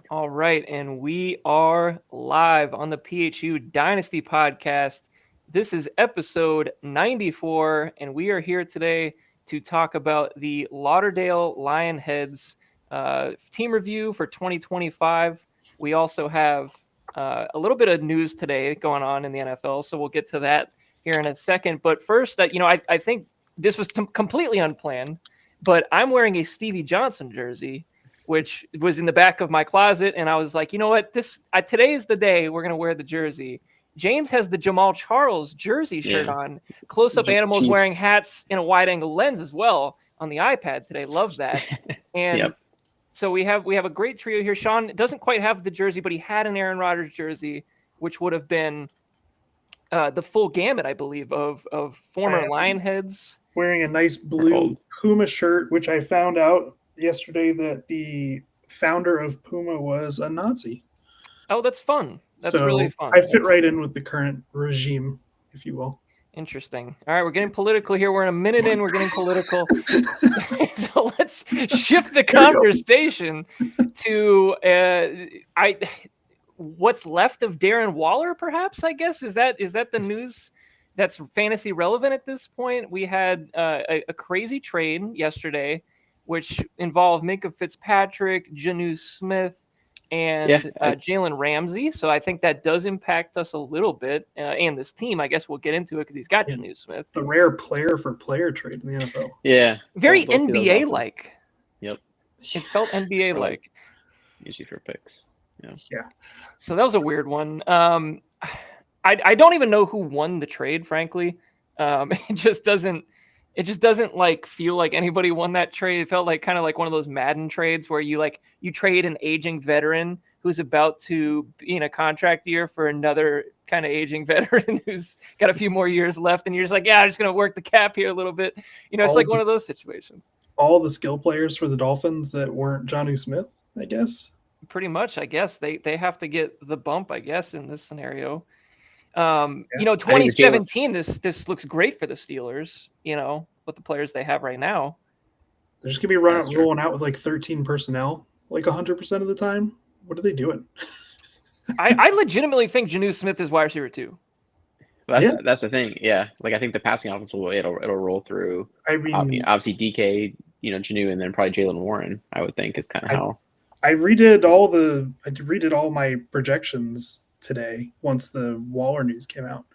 All right, and we are live on the PHU Dynasty podcast. This is episode 94, and we are here today to talk about the Lauderdale Lionheads team review for 2025. We also have a little bit of news today going on in the NFL, so we'll get to that here in a second. But first, I think this was completely unplanned, but I'm wearing a Stevie Johnson jersey, which was in the back of my closet. And I was like, you know what? Today is the day we're going to wear the jersey. James has the Jamal Charles jersey shirt on. Close-up animals wearing hats in a wide-angle lens as well on the iPad today. Love that. And so we have a great trio here. Sean doesn't quite have the jersey, but he had an Aaron Rodgers jersey, which would have been the full gamut, I believe, of former Lionheads. Wearing a nice blue Puma shirt, which I found out yesterday that the founder of Puma was a Nazi. Oh, that's fun. That's really fun. I fit right in with the current regime, if you will. Interesting. All right, we're getting political here. We're in a minute in. We're getting political. So let's shift the conversation to what's left of Darren Waller, perhaps, I guess. Is that the news that's fantasy relevant at this point? We had a crazy trade yesterday, which involved Minkah Fitzpatrick, Jonnu Smith, and Jalen Ramsey. So I think that does impact us a little bit. And this team, I guess we'll get into it because he's got Jonnu Smith. The rare player-for-player trade in the NFL. Yeah. Very NBA-like. Yep. It felt NBA-like. Usually for picks. Yeah. So that was a weird one. I don't even know who won the trade, frankly. It just doesn't like feel like anybody won that trade. It felt like kind of like one of those Madden trades where you trade an aging veteran who's about to be in a contract year for another kind of aging veteran who's got a few more years left, and you're just like, yeah, I'm just gonna work the cap here a little bit. It's like one of those situations. All the skill players for the Dolphins that weren't Jonnu Smith, I guess. Pretty much, I guess they have to get the bump, I guess, in this scenario. 2017, this looks great for the Steelers, with the players they have right now. They're just going to be rolling out with like 13 personnel, like 100% of the time. What are they doing? I legitimately think Jonnu Smith is wide receiver too. That's the thing. Yeah. Like I think the passing offense it'll roll through. I mean, obviously DK, Jonnu, and then probably Jalen Warren, I would think is kind of how. I redid all my projections today once the Waller news came out.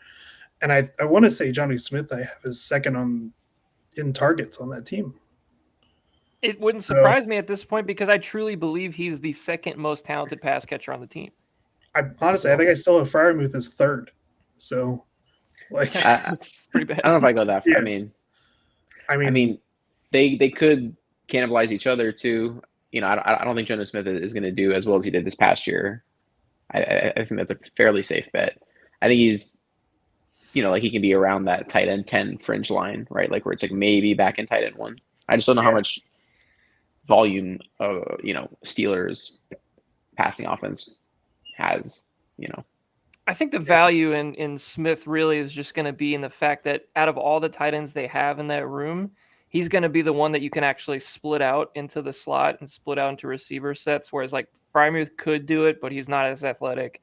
And I want to say Jonnu Smith I have is second in targets on that team. It wouldn't surprise me at this point because I truly believe he's the second most talented pass catcher on the team. I think I still have Freiermuth as third. So it's pretty bad. I don't know if I go that far. Yeah. I mean they could cannibalize each other too. I don't think Jonnu Smith is going to do as well as he did this past year. I think that's a fairly safe bet. I think he's, like he can be around that tight end 10 fringe line, right? Like where it's like maybe back in tight end 1. I just don't know how much volume, Steelers passing offense has, I think the value in Smith really is just going to be in the fact that out of all the tight ends they have in that room, he's going to be the one that you can actually split out into the slot and split out into receiver sets. Whereas like Freiermuth could do it, but he's not as athletic.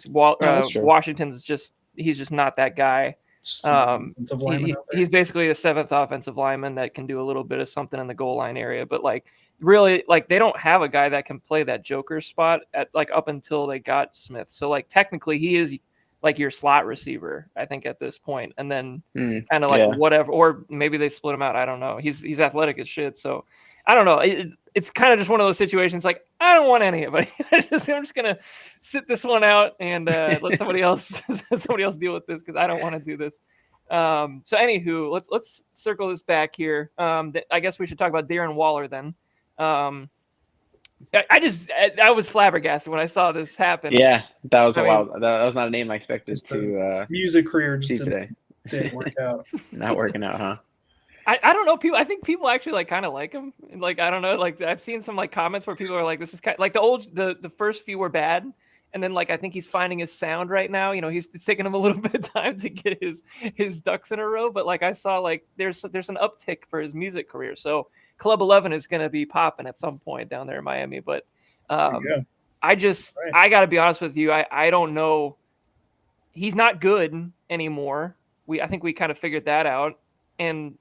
Washington's he's just not that guy. He's basically a seventh offensive lineman that can do a little bit of something in the goal line area. But like really, like they don't have a guy that can play that joker spot up until they got Smith. So like technically he is like your slot receiver, I think, at this point. And then kind of whatever, or maybe they split him out. I don't know. He's athletic as shit. So I don't know. It's kind of just one of those situations like, I don't want any of it. I'm just going to sit this one out and let somebody else deal with this because I don't want to do this. So anywho, let's circle this back here. I guess we should talk about Darren Waller then. I was flabbergasted when I saw this happen. Yeah, that was wild. That was not a name I expected to music career see today. Didn't work out. Not working out, huh? I don't know. I think people actually kind of like him. Like, I don't know. Like I've seen some comments where people are like, this is kind of, like the first few were bad. And then I think he's finding his sound right now. It's taking him a little bit of time to get his ducks in a row. But I saw there's an uptick for his music career. So Club 11 is going to be popping at some point down there in Miami. But I got to be honest with you. I don't know. He's not good anymore. I think we kind of figured that out. And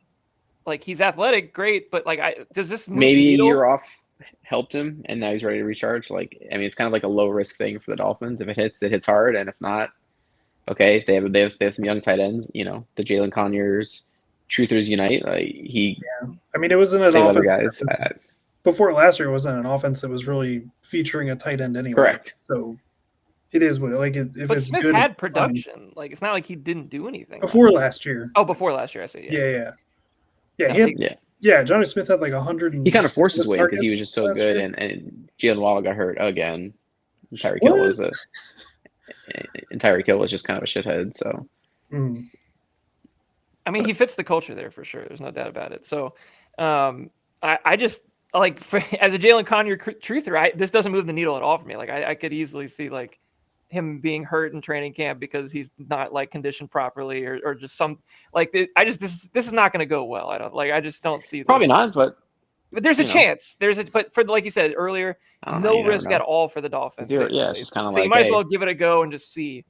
like, he's athletic, great, but like, does this move maybe the a needle? year off helped him, and now he's ready to recharge. Like, I mean, it's kind of like a low risk thing for the Dolphins. If it hits hard, and if not, okay, they have some young tight ends. You know, the Jalen Conyers, Truthers unite. Like I mean, it wasn't an they have other offense. guys. Before last year, it wasn't an offense that was really featuring a tight end anyway. Correct. So it is what like if But it's Smith good. had production. Like, it's not like he didn't do anything Before last year. Oh, before last year, I see. Yeah. Johnny Smith had like 100. He kind of forced his way because he was just so good, year. and Jalen Waddle got hurt again. Tyreek Hill was just kind of a shithead. So, I mean, he fits the culture there for sure. There's no doubt about it. So, I just like as a Jalen Conyer truther, this doesn't move the needle at all for me. Like, I could easily see like him being hurt in training camp because he's not like conditioned properly or just some like this is not going to go well. I just don't see this. Probably not, but there's a chance. But for like you said earlier, no risk at all for the Dolphins. Yeah, it's just kind of like, you might as well give it a go and just see.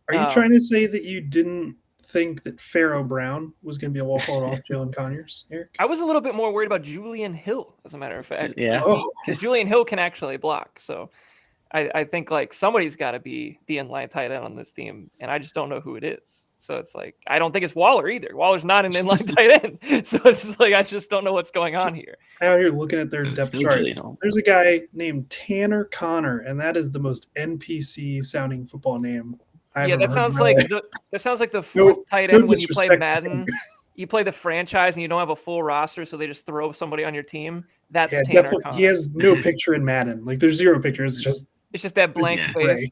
Are you trying to say that you didn't think that Pharaoh Brown was going to be a walk-on off Jalen Conyers, Eric? I was a little bit more worried about Julian Hill, as a matter of fact. Yeah. Because Julian Hill can actually block. So I think like somebody's got to be the inline tight end on this team, and I just don't know who it is. So it's like, I don't think it's Waller either. Waller's not an inline tight end. So it's like, I just don't know what's going on here. Out here looking at their depth chart. There's a guy named Tanner Connor, and that is the most NPC sounding football name. That sounds like the fourth tight end when you play Madden. You play the franchise and you don't have a full roster, so they just throw somebody on your team. That's Tanner Connor. He has no picture in Madden. Like, there's zero pictures. It's just that blank space.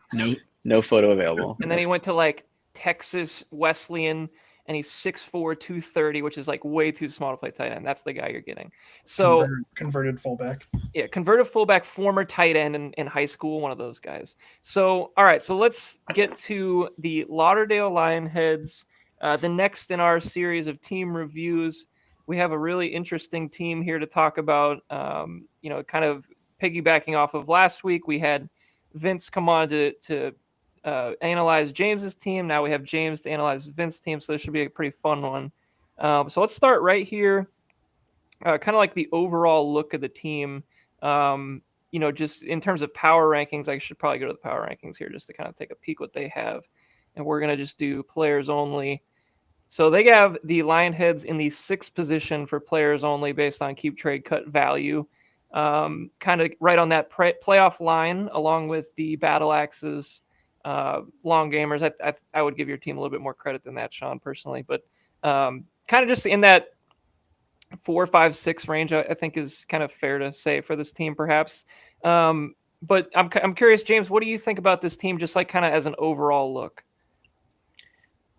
No photo available. And then he went to like Texas Wesleyan, and he's 6'4", 230, which is like way too small to play tight end. That's the guy you're getting. So converted fullback. Yeah, converted fullback, former tight end in high school, one of those guys. So, all right, so let's get to the Lauderdale Lionheads. The next in our series of team reviews, we have a really interesting team here to talk about. Kind of piggybacking off of last week, we had Vince come on to analyze James's team. Now we have James to analyze Vince's team, so this should be a pretty fun one. So let's start right here. Kind of like the overall look of the team. Just in terms of power rankings, I should probably go to the power rankings here just to kind of take a peek what they have. And we're going to just do players only. So they have the Lionheads in the 6th position for players only based on keep, trade, cut value. Kind of right on that playoff line, along with the Battle Axes, Long Gamers. I would give your team a little bit more credit than that, Sean, personally. But kind of just in that 4, 5, 6 range, I think is kind of fair to say for this team, perhaps. But I'm curious, James, what do you think about this team, just like kind of as an overall look?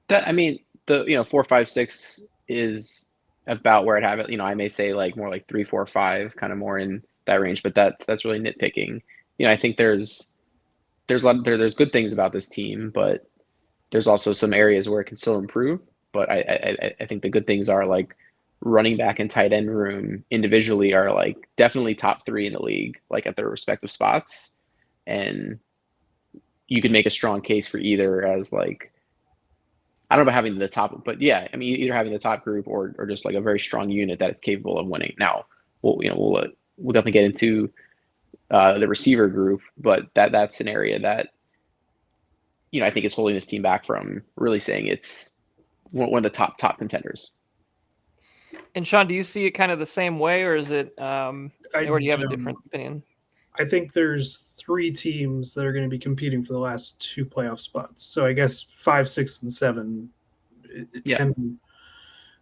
The 4, 5, 6 is about where I'd have it. I may say like more like 3, 4, 5, kind of more in that range, but that's really nitpicking. I think there's good things about this team, but there's also some areas where it can still improve. But I think the good things are like running back and tight end room individually are like definitely top 3 in the league, like at their respective spots. And you can make a strong case for either as like, I don't know about having the top, but yeah, I mean, either having the top group or just like a very strong unit that is capable of winning. Now, we'll definitely get into the receiver group, but that's an area that, I think is holding this team back from really saying it's one of the top contenders. And Sean, do you see it kind of the same way, or is it, or do you have a different opinion? I think there's 3 teams that are going to be competing for the last 2 playoff spots. So I guess 5, 6, and 7. Yeah. And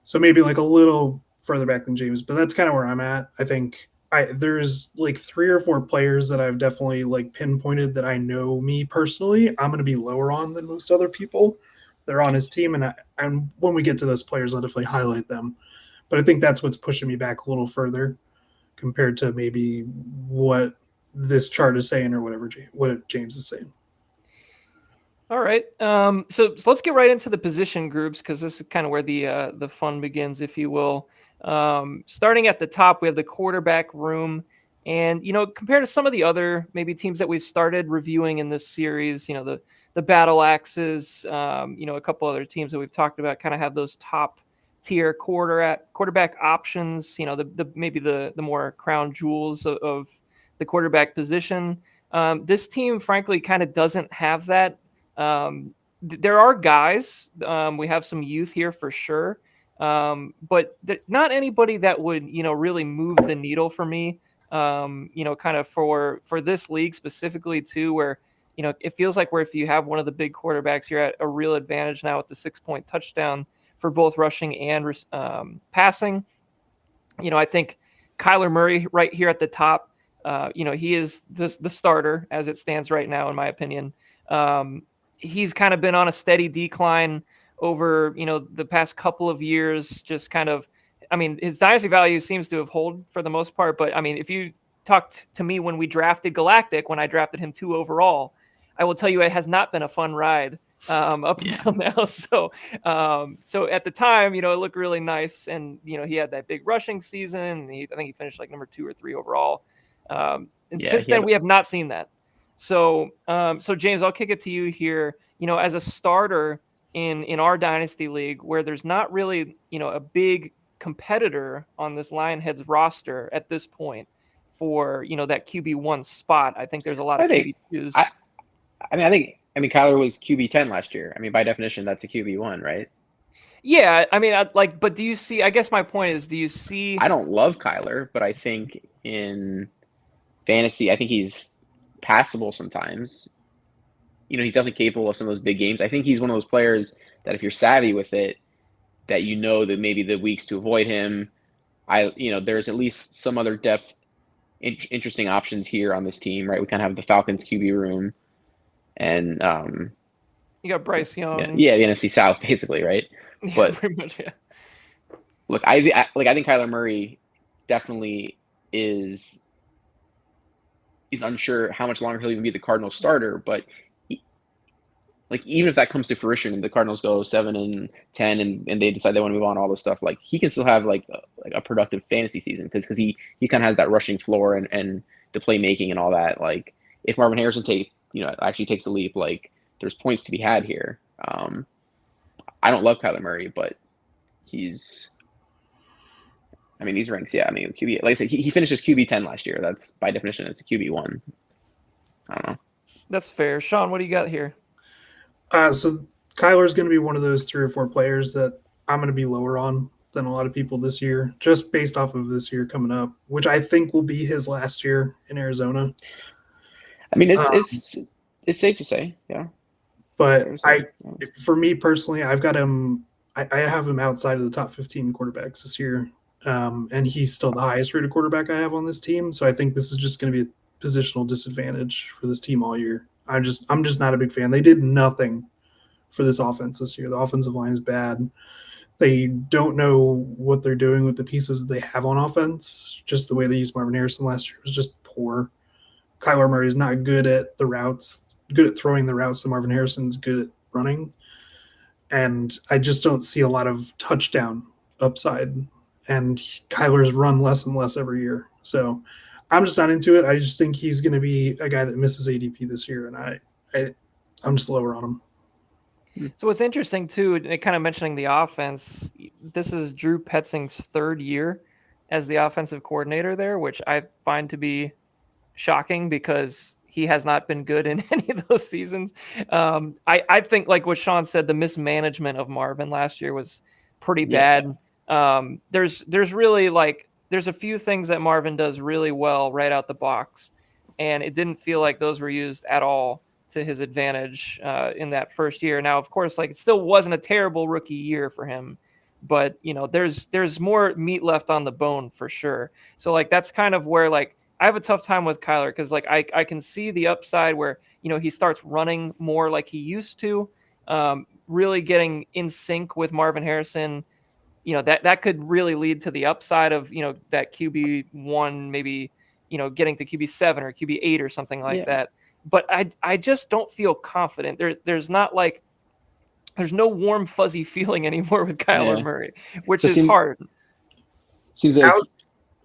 so maybe like a little further back than James, but that's kind of where I'm at. I think there's like 3 or 4 players that I've definitely like pinpointed that I know me personally, I'm going to be lower on than most other people. They're on his team, and when we get to those players, I'll definitely highlight them. But I think that's what's pushing me back a little further compared to maybe what this chart is saying or what James is saying. All right. So let's get right into the position groups, because this is kind of where the fun begins, if you will. Starting at the top, we have the quarterback room, And, compared to some of the other maybe teams that we've started reviewing in this series, the Battle Axes, a couple other teams that we've talked about kind of have those top tier quarterback options, the maybe the more crown jewels of the quarterback position. This team, frankly, kind of doesn't have that. There are guys. We have some youth here for sure, but not anybody that would really move the needle for me. Kind of for this league specifically too, where it feels like where if you have one of the big quarterbacks, you're at a real advantage now with the 6-point touchdown for both rushing and passing. I think Kyler Murray right here at the top. He is the starter as it stands right now, in my opinion. He's kind of been on a steady decline over, the past couple of years, just kind of, his dynasty value seems to have held for the most part. But if you talked to me when we drafted Galactic, when I drafted him 2 overall, I will tell you it has not been a fun ride up until now. So at the time, it looked really nice. And, he had that big rushing season. And I think he finished like number 2 or 3 overall. And since then, we have not seen that. So James, I'll kick it to you here. As a starter in our dynasty league, where there's not really, a big competitor on this Lionheads roster at this point for, that QB1 spot. I think there's a lot of QB2s. I mean, Kyler was QB10 last year. I mean, by definition, that's a QB1, right? Yeah, but do you see? I guess my point is, do you see? I don't love Kyler, but I think in fantasy, I think he's passable sometimes. He's definitely capable of some of those big games. I think he's one of those players that if you're savvy with it, that that maybe the weeks to avoid him. There's at least some other depth, interesting options here on this team, right? We kind of have the Falcons QB room. And you got Bryce Young. Yeah, the NFC South, basically, right? Yeah, but pretty much, yeah. Look, I think Kyler Murray definitely is unsure how much longer he'll even be the Cardinals starter. But even if that comes to fruition and the Cardinals go 7-10 and they decide they want to move on, all this stuff, like he can still have like a productive fantasy season because he kind of has that rushing floor and the playmaking and all that. Like if Marvin Harrison actually takes the leap, like there's points to be had here. I don't love Kyler Murray, but these ranks, yeah. QB, like I said, he finishes QB10 last year. That's by definition, it's a QB1. I don't know. That's fair. Sean, what do you got here? So Kyler's going to be one of those 3 or 4 players that I'm going to be lower on than a lot of people this year, just based off of this year coming up, which I think will be his last year in Arizona. It's safe to say, yeah. But for me personally, I've got him. I have him outside of the top 15 quarterbacks this year, and he's still the highest rated quarterback I have on this team. So I think this is just going to be a positional disadvantage for this team all year. I'm just not a big fan. They did nothing for this offense this year. The offensive line is bad. They don't know what they're doing with the pieces that they have on offense. Just the way they used Marvin Harrison last year was just poor. Kyler Murray is not good at the routes, good at throwing the routes that Marvin Harrison's good at running. And I just don't see a lot of touchdown upside. And Kyler's run less and less every year. So I'm just not into it. I just think he's going to be a guy that misses ADP this year, and I'm just lower on him. So what's interesting too, kind of mentioning the offense, this is Drew Petzing's 3rd year as the offensive coordinator there, which I find to be shocking because he has not been good in any of those seasons. I think, like what Sean said, the mismanagement of Marvin last year was pretty bad. There's really there's a few things that Marvin does really well right out the box, and it didn't feel like those were used at all to his advantage in that first year. Now, of course, it still wasn't a terrible rookie year for him, but there's more meat left on the bone for sure. So that's kind of where I have a tough time with Kyler because I can see the upside where he starts running more like he used to, really getting in sync with Marvin Harrison. That could really lead to the upside of that QB1 maybe getting to QB7 or QB8 or something like that. But I just don't feel confident. There's not there's no warm fuzzy feeling anymore with Kyler Murray, which is hard. Seems like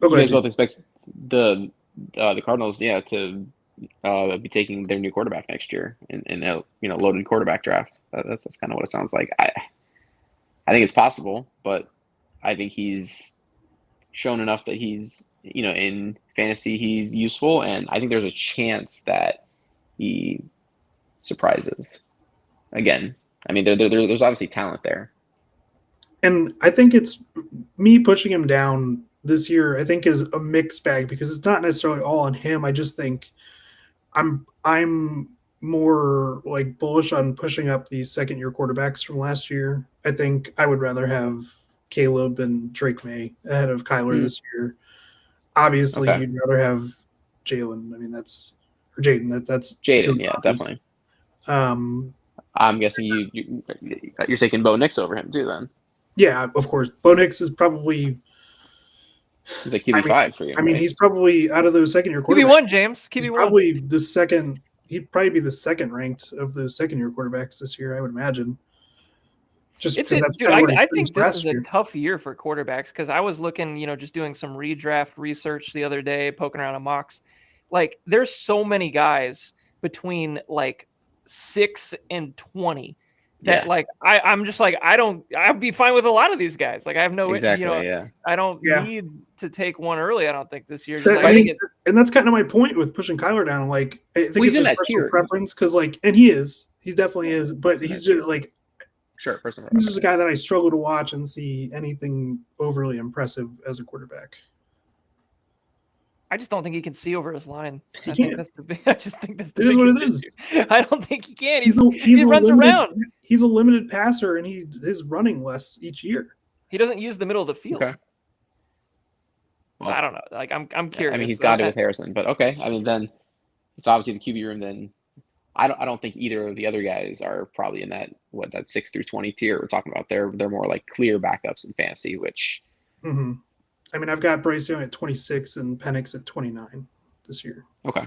you guys both expect the the Cardinals, to be taking their new quarterback next year in a loaded quarterback draft. That's kind of what it sounds like. I think it's possible, but I think he's shown enough that he's in fantasy he's useful, and I think there's a chance that he surprises again. I mean, there's obviously talent there. And I think it's me pushing him down this year, I think, is a mixed bag because it's not necessarily all on him. I just think I'm more like bullish on pushing up these second year quarterbacks from last year. I think I would rather have Caleb and Drake May ahead of Kyler this year. Obviously, Okay. you'd rather have Jalen. I mean, that's or Jaden. That's Jaden. Yeah, obvious. definitely. I'm guessing you're taking Bo Nix over him too, then. Yeah, of course. Bo Nix is probably. He's like QB5 for you. I mean, he's probably out of those second year quarterbacks. QB1, James. QB1. Probably the second. He'd probably be the second ranked of the second year quarterbacks this year, I would imagine. Just because that's dude, I think this is year. a tough year for quarterbacks because I was looking, just doing some redraft research the other day, poking around on mocks. Like, there's so many guys between like 6 and 20 that I'm just like, I'd be fine with a lot of these guys. Like, I have no, I don't need to take one early. I don't think this year. And that's kind of my point with pushing Kyler down. Like, I think it's just personal preference because, like, and he definitely is, but he's just like, sure, personal this is a guy that I struggle to watch and see anything overly impressive as a quarterback. I just don't think he can see over his line. I just think that's it is what it is. I don't think he can. He runs around. He's a limited passer, and he's running less each year. He doesn't use the middle of the field. Okay. Well, so I don't know. Like, I'm curious. I mean, he's got it with Harrison, but okay. I mean, then it's obviously the QB room. Then I don't think either of the other guys are probably in that 6 through 20 tier we're talking about. They're more like clear backups in fantasy, which. Mm-hmm. I mean, I've got Bryce Young at 26 and Penix at 29 this year. Okay.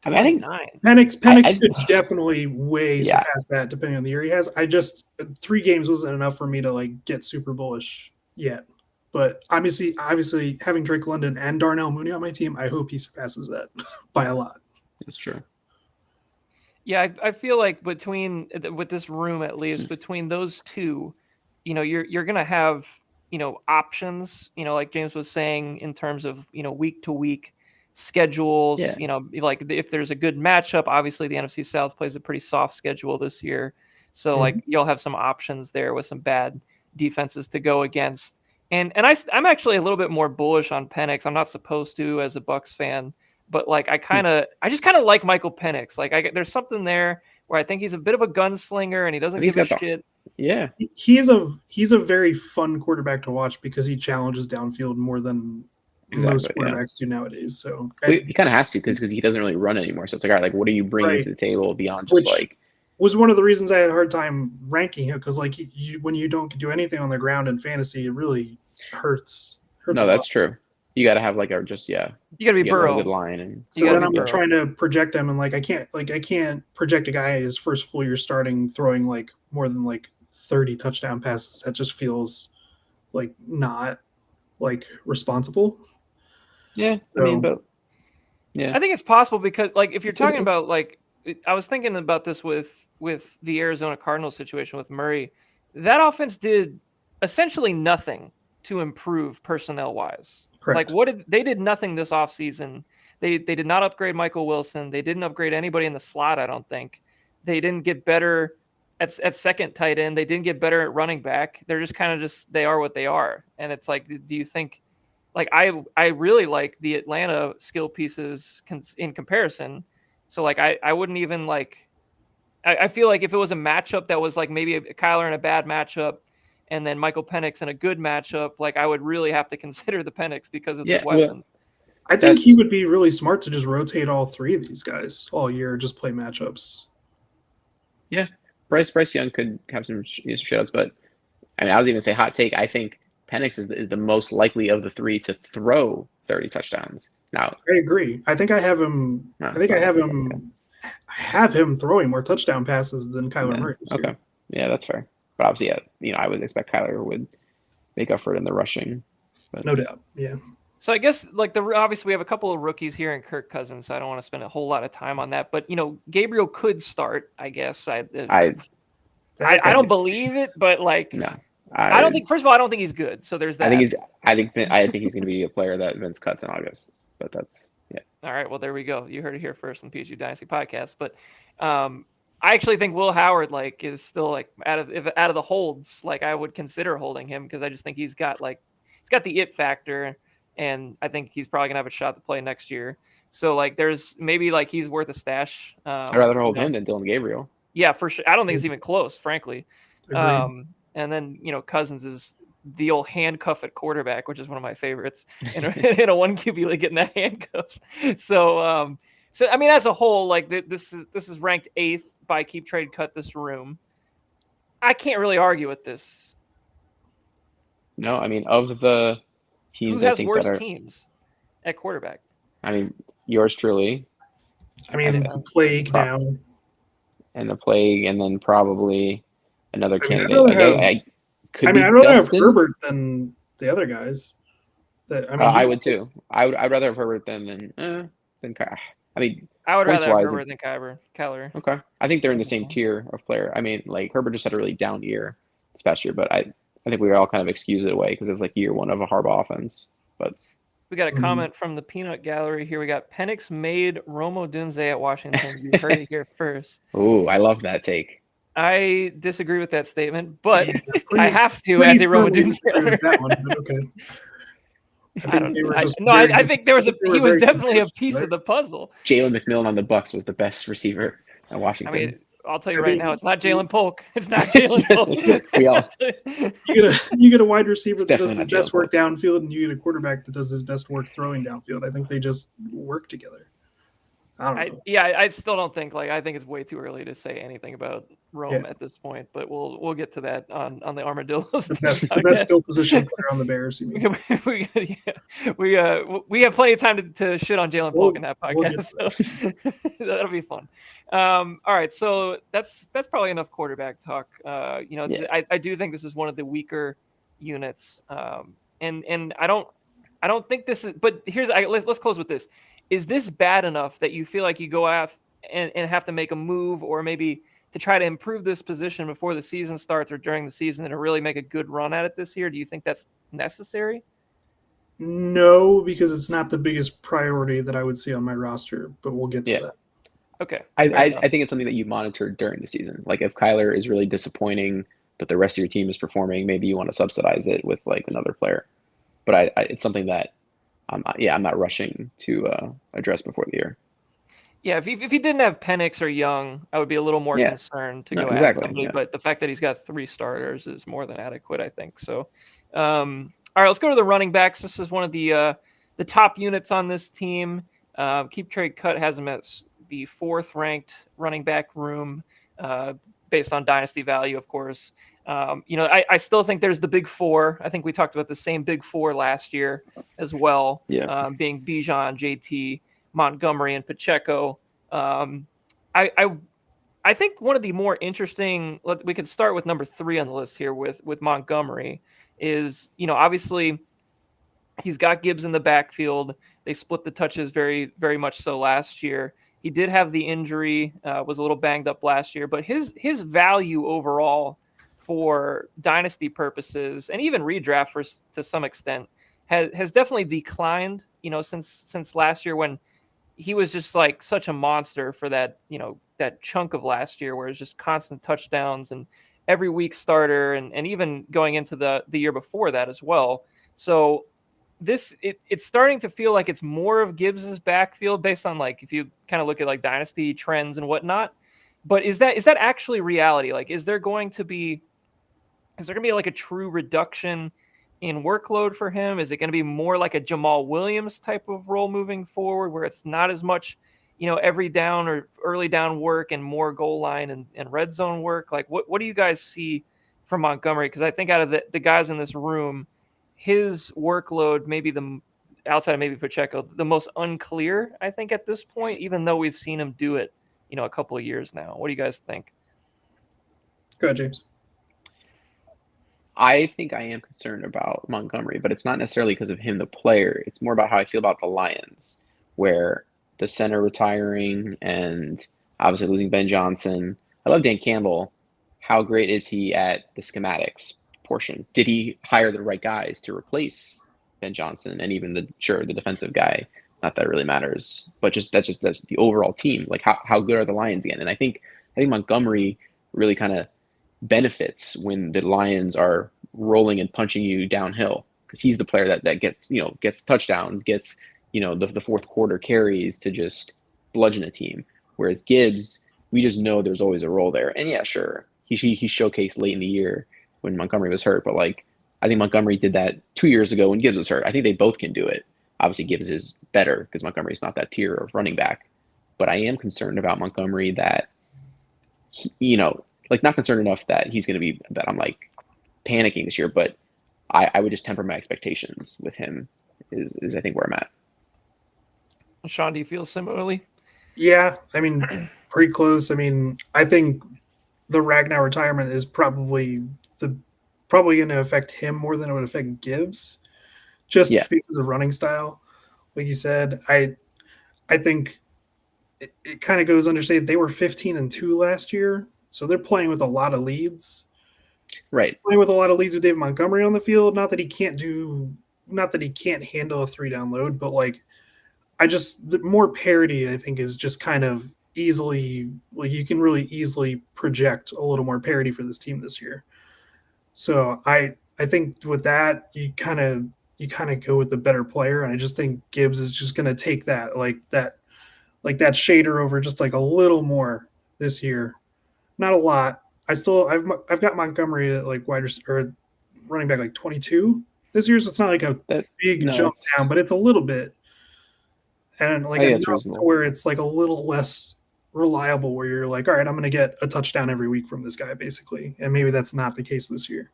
I mean, I think Penix could definitely surpass that depending on the year he has. 3 games wasn't enough for me to like get super bullish yet. But obviously having Drake London and Darnell Mooney on my team, I hope he surpasses that by a lot. That's true. Yeah, I feel like with this room, at least between those two, you're gonna have options, like James was saying, in terms of, week to week schedules, like if there's a good matchup, obviously the NFC South plays a pretty soft schedule this year. So like you'll have some options there with some bad defenses to go against. And I'm actually a little bit more bullish on Penix. I'm not supposed to as a Bucs fan, but like I just kind of like Michael Penix. Like there's something there where I think he's a bit of a gunslinger and he doesn't give a shit. Yeah, he's a very fun quarterback to watch because he challenges downfield more than most quarterbacks do nowadays. So he kind of has to because he doesn't really run anymore. So it's like, all right, like what are you bringing to the table beyond just was one of the reasons I had a hard time ranking him because like when you don't do anything on the ground in fantasy, it really hurts. No, that's true. You got to have you got to be Burrow. A good line, and so then I'm trying to project him, and like I can't project a guy his first full year starting throwing like more than like 30 touchdown passes. That just feels like not like responsible. Yeah, so, I mean, but I think it's possible because like if you're talking about like I was thinking about this with the Arizona Cardinals situation with Murray, that offense did essentially nothing to improve personnel wise. Correct. Like they did nothing this offseason. They did not upgrade Michael Wilson. They didn't upgrade anybody in the slot, I don't think. They didn't get better at second tight end. They didn't get better at running back. They're just kind of they are what they are. And it's like, do you think like I really like the Atlanta skill pieces in comparison. So like I wouldn't even like I feel like if it was a matchup that was like maybe a Kyler in a bad matchup and then Michael Penix in a good matchup, like I would really have to consider the Penix because of the weapon. I think he would be really smart to just rotate all 3 of these guys all year, just play matchups. Yeah, Bryce Young could have some shutouts, but I mean, I was even say hot take. I think Penix is the most likely of the 3 to throw 30 touchdowns. Now, I agree. I think I have him. I have him throwing more touchdown passes than Kyler Murray this year. Yeah, that's fair. But obviously, I would expect Kyler would make up for it in the rushing. But. No doubt. Yeah. So I guess like obviously we have a couple of rookies here in Kirk Cousins, so I don't want to spend a whole lot of time on that. But Gabriel could start. I guess I I don't believe it, but like no. I don't think. First of all, I don't think he's good. So there's that. I think he's going to be a player that Vince cuts in August. But that's All right. Well, there we go. You heard it here first on the PSU Dynasty podcast. But I actually think Will Howard like is still like out of the holds. Like I would consider holding him because I just think he's got the it factor, and I think he's probably gonna have a shot to play next year. So like there's maybe like he's worth a stash. I'd rather hold him than Dylan Gabriel. Yeah, for sure. I don't think it's even close, frankly. Agreed. And then Cousins is the old handcuff at quarterback, which is one of my favorites in a one QB league, getting that handcuff. So I mean, as a whole, like this is ranked 8th by Keep Trade Cut This Room. I can't really argue with this. No, I mean, of the teams, who has I think worse that are teams at quarterback? I mean, yours truly. I mean, the plague now, and the plague, and then probably another candidate. I'd rather have Herbert than the other guys. I would too. I'd rather have Herbert than Kyler. I mean, I would rather have Herbert than Kyler. Okay, I think they're in the same tier of player. I mean, like Herbert just had a really down year this past year, but I think we all kind of excuse it away because it's like year one of a Harbaugh offense. But we got a comment from the Peanut Gallery here. We got Penix made Rome Odunze at Washington. You heard it here first. Ooh, I love that take. I disagree with that statement, but I have to as a Rome Odunze. Okay. I think there was he was definitely a piece of the puzzle. Jalen McMillan on the Bucs was the best receiver at Washington. I mean, I'll tell you right now, it's not Jalen Polk. It's not Jalen Polk. You get a wide receiver that does his best work downfield, and you get a quarterback that does his best work throwing downfield. I think they just work together. I don't know. I still don't think I think it's way too early to say anything about Rome at this point, but we'll get to that on the Armadillos. The best skill position player on the Bears. You mean? we have plenty of time to shit on Jalen Polk in that podcast. So that'll be fun. All right, so that's probably enough quarterback talk. I do think this is one of the weaker units, and I don't think this is. But let's close with this. Is this bad enough that you feel like you go out and have to make a move, or maybe to try to improve this position before the season starts or during the season and to really make a good run at it this year? Do you think that's necessary? No, because it's not the biggest priority that I would see on my roster, but we'll get to that. Okay. I think it's something that you monitor during the season. Like if Kyler is really disappointing, but the rest of your team is performing, maybe you want to subsidize it with like another player. But it's something that I'm not rushing to address before the year. Yeah, if he didn't have Penix or Young, I would be a little more concerned to go after somebody. Yeah. But the fact that he's got 3 starters is more than adequate, I think. So, all right, let's go to the running backs. This is one of the top units on this team. Keep Trade Cut has him at the 4th ranked running back room, based on dynasty value, of course. I still think there's the big 4. I think we talked about the same big 4 last year as well. Yeah. Being Bijan, JT, Montgomery, and Pacheco. I think one of the more interesting. We could start with number 3 on the list here with Montgomery. Is obviously he's got Gibbs in the backfield. They split the touches very, very much so last year. He did have the injury, was a little banged up last year, but his value overall for dynasty purposes and even redraft to some extent has definitely declined, since last year when he was just like such a monster for that chunk of last year where it's just constant touchdowns and every week starter and even going into the year before that as well. So it's starting to feel like it's more of Gibbs's backfield based on like if you kind of look at like dynasty trends and whatnot. But is that actually reality? Like, is there going to be like a true reduction in workload for him? Is it going to be more like a Jamal Williams type of role moving forward where it's not as much, every down or early down work and more goal line and red zone work? Like what do you guys see from Montgomery? Because I think out of the guys in this room, his workload, maybe outside of maybe Pacheco, the most unclear, I think, at this point, even though we've seen him do it, a couple of years now. What do you guys think? Go ahead, James. I think I am concerned about Montgomery, but it's not necessarily because of him, the player. It's more about how I feel about the Lions, where the center retiring and obviously losing Ben Johnson. I love Dan Campbell. How great is he at the schematics portion? Did he hire the right guys to replace Ben Johnson and even the defensive guy? Not that it really matters, but that's the overall team. Like how good are the Lions again? And I think Montgomery really kind of benefits when the Lions are rolling and punching you downhill because he's the player that gets touchdowns, gets the fourth quarter carries to just bludgeon a team. Whereas Gibbs, we just know there's always a role there. And yeah, sure, he showcased late in the year when Montgomery was hurt, but like I think Montgomery did that 2 years ago when Gibbs was hurt. I think they both can do it. Obviously, Gibbs is better because Montgomery's not that tier of running back. But I am concerned about Montgomery that like not concerned enough that he's going to be that I'm like panicking this year, but I would just temper my expectations with him. Is I think where I'm at. Sean, do you feel similarly? Yeah, I mean, pretty close. I mean, I think the Ragnar retirement is probably going to affect him more than it would affect Gibbs, just Yeah, because of running style. Like you said, I think it kind of goes understated. They were 15-2 last year, so they're playing with a lot of leads. right. Playing with a lot of leads with David Montgomery on the field. Not that he can't handle a 3-down load, but like the more parity, I think, is just kind of easily, like you can really easily project a little more parity for this team this year. So I think with that, you kind of go with the better player, and I just think Gibbs is just going to take that shader over just like a little more this year. Not a lot. I've got Montgomery at like or running back like 22 this year, so it's not like a That big no, jump down, but it's a little bit, and I like think enough that's to reasonable. where it's like a little less reliable, where you're like, all right, I'm going to get a touchdown every week from this guy, basically, and maybe that's not the case this year.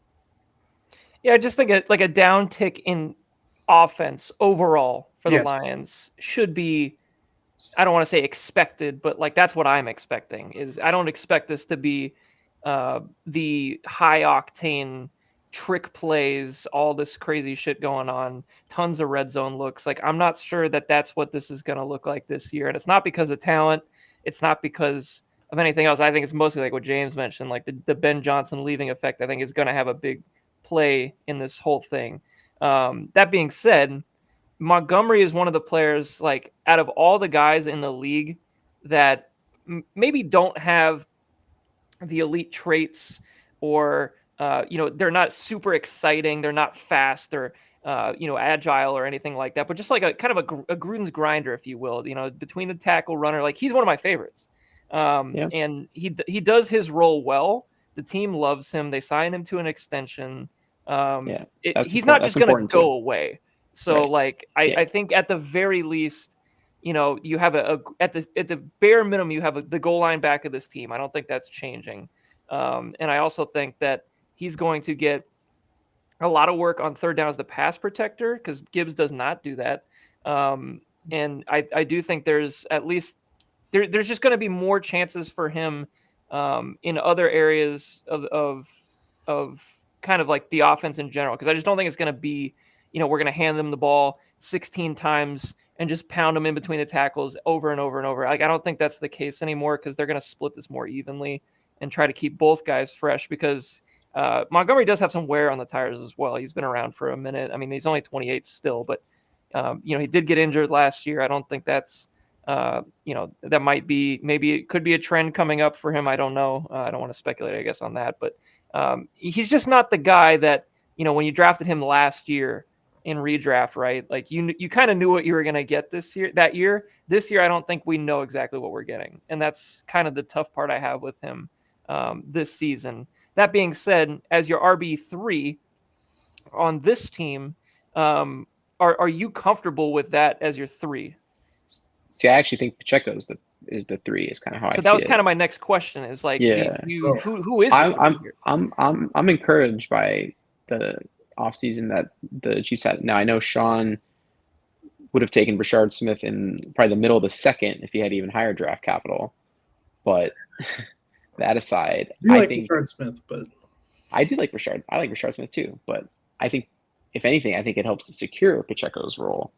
Yeah, I just think like a downtick in offense overall for the Yes. Lions should be, I don't want to say expected, but like that's what I'm expecting. Is I don't expect this to be the high octane trick plays, all this crazy shit going on, tons of red zone looks. Like I'm not sure that that's what this is going to look like this year, and it's not because of talent. It's not because of anything else. I think it's mostly like what James mentioned, like the Ben Johnson leaving effect. I think is going to have a big play in this whole thing. That being said, Montgomery is one of the players, like out of all the guys in the league that maybe don't have the elite traits, or they're not super exciting, they're not fast or agile or anything like that, but just like a kind of a Gruden's grinder, if you will, between the tackle runner. Like he's one of my favorites, Yeah, and he does his role well. The team loves him. They sign him to an extension. yeah. He's not That's just going to important too. go away. So Right. like Yeah. I think at the very least, you have at the bare minimum, you have the goal line back of this team. I don't think that's changing. And I also think that he's going to get a lot of work on third down as the pass protector, because Gibbs does not do that. And I do think there's at least there's just going to be more chances for him in other areas of kind of like the offense in general, because I just don't think it's going to be, we're going to hand them the ball 16 times and just pound them in between the tackles over and over and over. Like I don't think that's the case anymore, because they're going to split this more evenly and try to keep both guys fresh, because Montgomery does have some wear on the tires as well. He's been around for a minute. I mean, he's only 28 still, but he did get injured last year. I don't think that's that might be, maybe it could be a trend coming up for him. I don't know. I don't want to speculate, I guess, on that, but he's just not the guy that, when you drafted him last year in redraft, right? Like you kind of knew what you were going to get this year. This year, I don't think we know exactly what we're getting, and that's kind of the tough part I have with him this season. That being said, as your RB3 on this team, are you comfortable with that as your 3? See, I actually think Pacheco is the 3. Is kind of how I So that see was it. kind of my next question. Is like, do Yeah. you Oh, who is the I'm 3 I'm here? I'm encouraged by the offseason that the Chiefs had. Now I know Sean would have taken Brashard Smith in probably the middle of the second if he had even higher draft capital. But that aside, I do I like think Rashard Smith, but I do like Richard. I like Richard Smith too, but I think if anything, I think it helps to secure Pacheco's role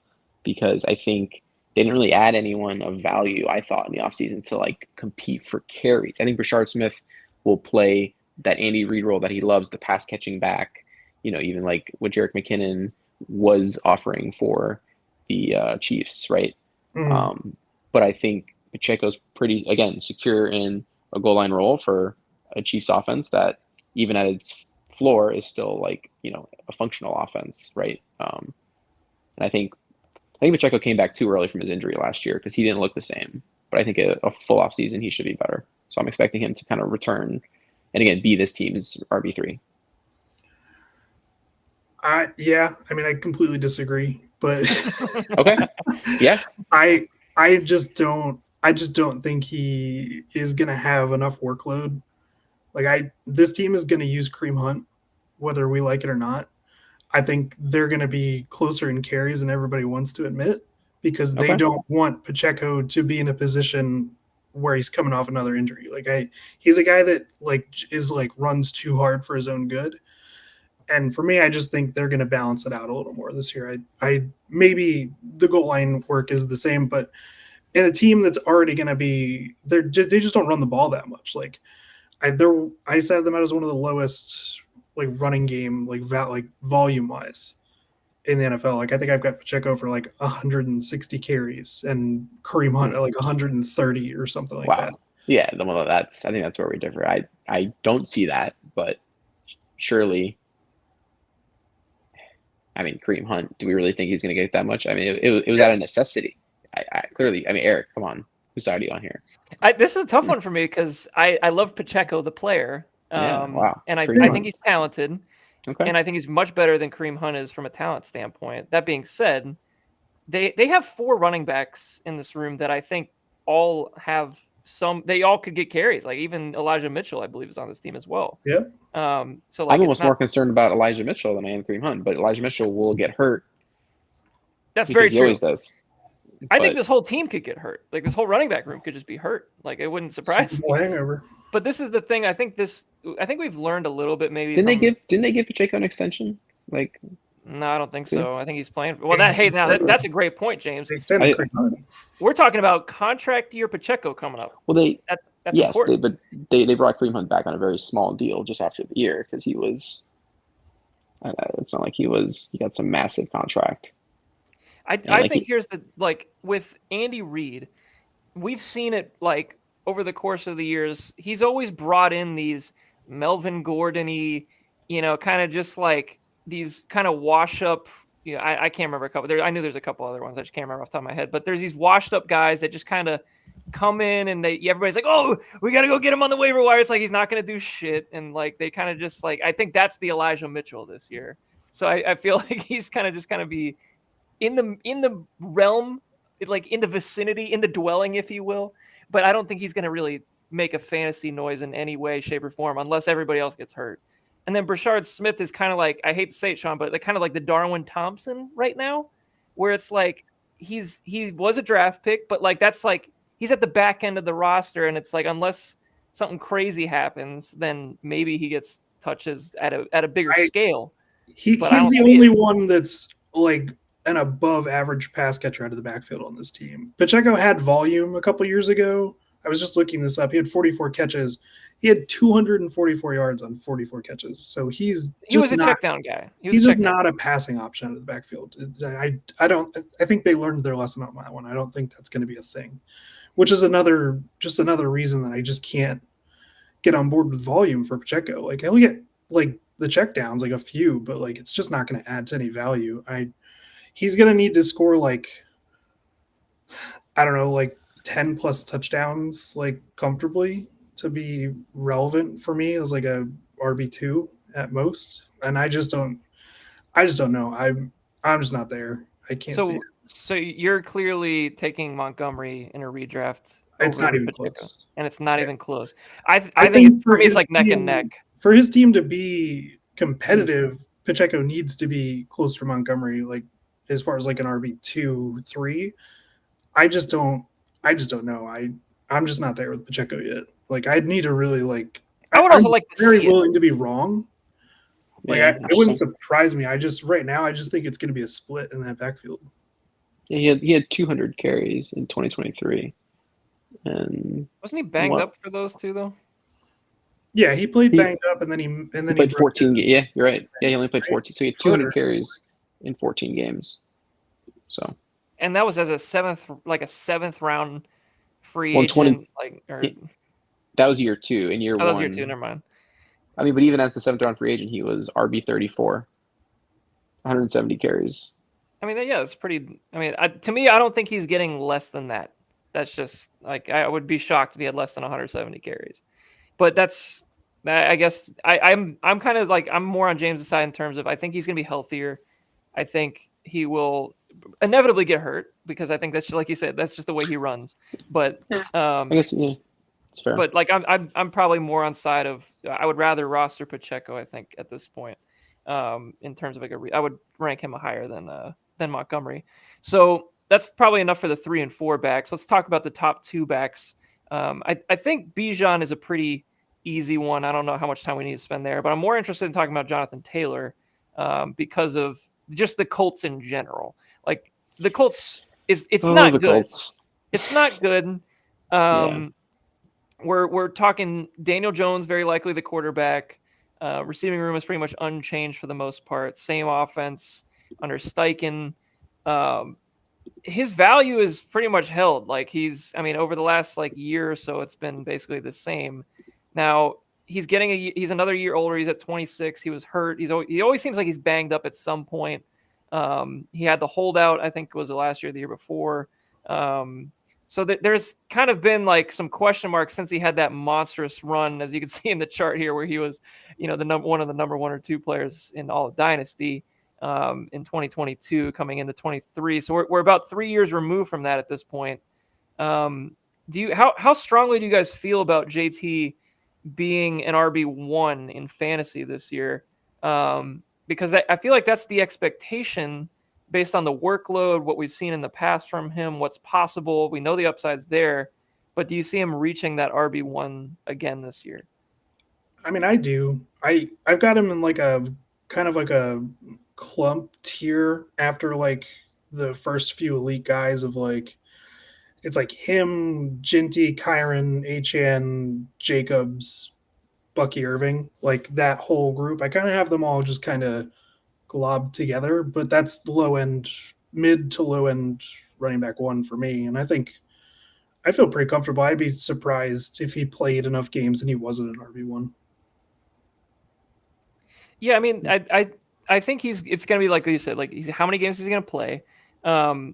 because I think they didn't really add anyone of value, I thought, in the offseason to like compete for carries. I think Richard Smith will play that Andy Reid role that he loves, the pass catching back, even like what Jerick McKinnon was offering for the Chiefs, right? Mm. Um, but I think Pacheco's pretty, again, secure in a goal line role for a Chiefs offense that even at its floor is still like, a functional offense, right? And I think Pacheco came back too early from his injury last year because he didn't look the same. But I think a full off season he should be better. So I'm expecting him to kind of return and again be this team's RB3. Yeah, I mean, I completely disagree, but Okay. Yeah. I just don't think he is gonna have enough workload. Like this team is gonna use Kareem Hunt, whether we like it or not. I think they're gonna be closer in carries than everybody wants to admit because they Okay. don't want Pacheco to be in a position where he's coming off another injury. He's a guy that runs too hard for his own good. And for me, I just think they're going to balance it out a little more this year. I maybe the goal line work is the same, but in a team that's already going to be, they just don't run the ball that much. I set them out as one of the lowest like running game like volume wise in the NFL. Like I think I've got Pacheco for like 160 carries and Kareem Hunt at like 130 or something like that. Wow. Yeah. I think that's where we differ. I don't see that, but surely. I mean, Kareem Hunt. Do we really think he's going to get that much? I mean, it was out of Yes. necessity. I clearly. I mean, Eric, come on. Whose side are you on here? This is a tough one for me because I love Pacheco, the player. Yeah. Wow. And I Kareem think he's talented. Okay. And I think he's much better than Kareem Hunt is from a talent standpoint. That being said, they have 4 running backs in this room that I think all have they all could get carries. Like even Elijah Mitchell, I believe, is on this team as well. Yeah. So I'm like almost more concerned about Elijah Mitchell than I am Kareem Hunt, but Elijah Mitchell will get hurt that's very because he true. always does. I think this whole team could get hurt. Like this whole running back room could just be hurt. Like it wouldn't surprise me. Hangover. But this is the thing. I think we've learned a little bit maybe. Didn't they give Pacheco an extension? Like, no, I don't think yeah. so. I think he's playing. Well, that's a great point, James. They extended Kareem Hunt. We're talking about contract year Pacheco coming up. Well, that's yes, important. they brought Kareem Hunt back on a very small deal just after the year because he was. It's not like he got some massive contract. I think here's the with Andy Reid, we've seen it like over the course of the years. He's always brought in these Melvin Gordon-y, kind of just like these kind of wash up. I can't remember a couple. I knew there's a couple other ones. I just can't remember off the top of my head. But there's these washed up guys that just kind of come in and everybody's like, oh, we got to go get him on the waiver wire. It's like he's not going to do shit. And like they kind of just like I think that's the Elijah Mitchell this year. So I feel like he's kind of be in the realm, like in the vicinity, in the dwelling, if you will. But I don't think he's going to really make a fantasy noise in any way, shape, or form unless everybody else gets hurt. And then Brashard Smith is kind of like, I hate to say it, Sean, but kind of like the Darwin Thompson right now, where it's like he was a draft pick, but like that's like he's at the back end of the roster, and it's like unless something crazy happens, then maybe he gets touches at a bigger scale. He's the only one that's like an above average pass catcher out of the backfield on this team. Pacheco had volume a couple years ago. I was just looking this up. He had 44 catches. He had 244 yards on 44 catches. So he was a check down guy. He's just not a passing option out of the backfield. I think they learned their lesson on that one. I don't think that's going to be a thing, which is another reason that I just can't get on board with volume for Pacheco. Like he'll get like the check downs, like a few, but like it's just not going to add to any value. He's going to need to score like, I don't know, like 10 plus touchdowns, like comfortably to be relevant for me as like a RB2 at most. And I just don't know. I'm just not there. I can't see it. So you're clearly taking Montgomery in a redraft. It's not even close. And it's not even close. I think for me it's like neck and neck. For his team to be competitive, Pacheco needs to be close to Montgomery, like as far as like an RB2, 3. I just don't know. I'm just not there with Pacheco yet. Like I'd need to really like I would also like to very see willing to be wrong It wouldn't surprise me. Right now, I just think it's going to be a split in that backfield. Yeah, he had 200 carries in 2023, and wasn't he banged up for those two though? Yeah, he played banged up, and then he played 14. Yeah, you're right. Yeah, he only played 14, so he had 200 carries in 14 games. So, and that was as a seventh round free agent. That was year 2. In year 1, that was year 2. Never mind. I mean, but even as the 7th round free agent, he was RB 34, 170 carries. I mean, yeah, that's pretty. I mean, to me, I don't think he's getting less than that. That's just like I would be shocked if he had less than 170 carries. But that's, I guess, I'm kind of like I'm more on James' side in terms of I think he's going to be healthier. I think he will inevitably get hurt because I think that's just like you said, that's just the way he runs. But I guess it's fair. But like I'm probably more on side of I would rather roster Pacheco. I think at this point, in terms of I would rank him higher than Montgomery. So that's probably enough for the 3 and 4 backs. Let's talk about the top 2 backs. I think Bijan is a pretty easy one. I don't know how much time we need to spend there, but I'm more interested in talking about Jonathan Taylor because of just the Colts in general. Like the Colts it's not good. Colts. It's not good. We're talking Daniel Jones, very likely the quarterback. Receiving room is pretty much unchanged for the most part. Same offense under Steichen. His value is pretty much held. Like over the last year or so, it's been basically the same. Now he's he's another year older. He's at 26. He was hurt. He always seems like he's banged up at some point. He had the holdout, I think it was the last year, the year before. So there's kind of been some question marks since he had that monstrous run, as you can see in the chart here, where he was, one of the number 1 or 2 players in all of Dynasty in 2022, coming into 23. So we're about 3 years removed from that at this point. How strongly do you guys feel about JT being an RB1 in fantasy this year? Because I feel like that's the expectation based on the workload, what we've seen in the past from him, what's possible. We know the upside's there, but do you see him reaching that RB1 again this year? I mean, I do. I've got him in a kind of like a clump tier after the first few elite guys of it's him, Ginty, Kyron, HN, Jacobs, Bucky Irving, that whole group. I kind of have them all just kind of globbed together, but that's mid to low end running back 1 for me. And I feel pretty comfortable. I'd be surprised if he played enough games and he wasn't an RB1. Yeah, I mean, I think it's going to be like you said, how many games is he going to play? I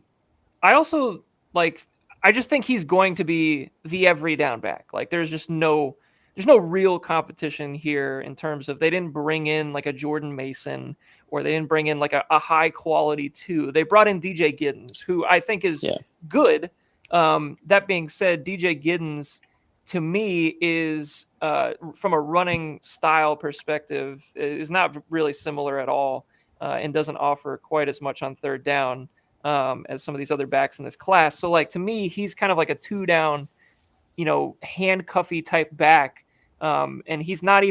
also I just think he's going to be the every down back. There's no real competition here in terms of they didn't bring in a Jordan Mason, or they didn't bring in a high quality 2. They brought in DJ Giddens, who I think is good. That being said, DJ Giddens to me is from a running style perspective is not really similar at all, and doesn't offer quite as much on third down as some of these other backs in this class. So to me, he's kind of like a 2 down, handcuffy type back. And he's not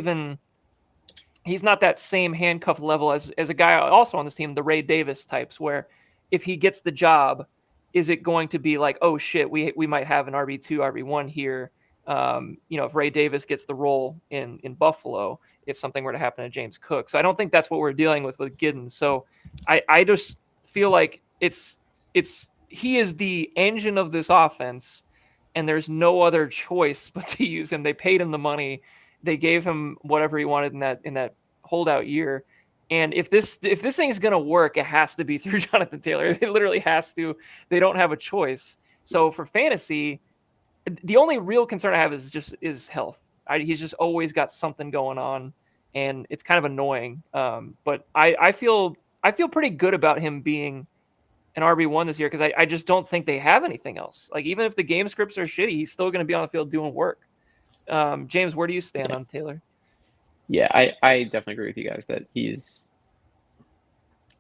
that same handcuff level as a guy also on this team, the Ray Davis types, where if he gets the job, is it going to be oh shit, we might have an RB2, RB1 here. If Ray Davis gets the role in Buffalo, if something were to happen to James Cook. So I don't think that's what we're dealing with Giddens. So I just feel like he is the engine of this offense, and there's no other choice but to use him. They paid him the money. They gave him whatever he wanted in that holdout year. And if this thing is going to work, it has to be through Jonathan Taylor. It literally has to. They don't have a choice. So for fantasy, the only real concern I have is health. He's just always got something going on, and it's kind of annoying. But I feel pretty good about him being an RB1 this year, because I just don't think they have anything else. Even if the game scripts are shitty, he's still going to be on the field doing work. James, where do you stand on Taylor? Yeah, I definitely agree with you guys that he's,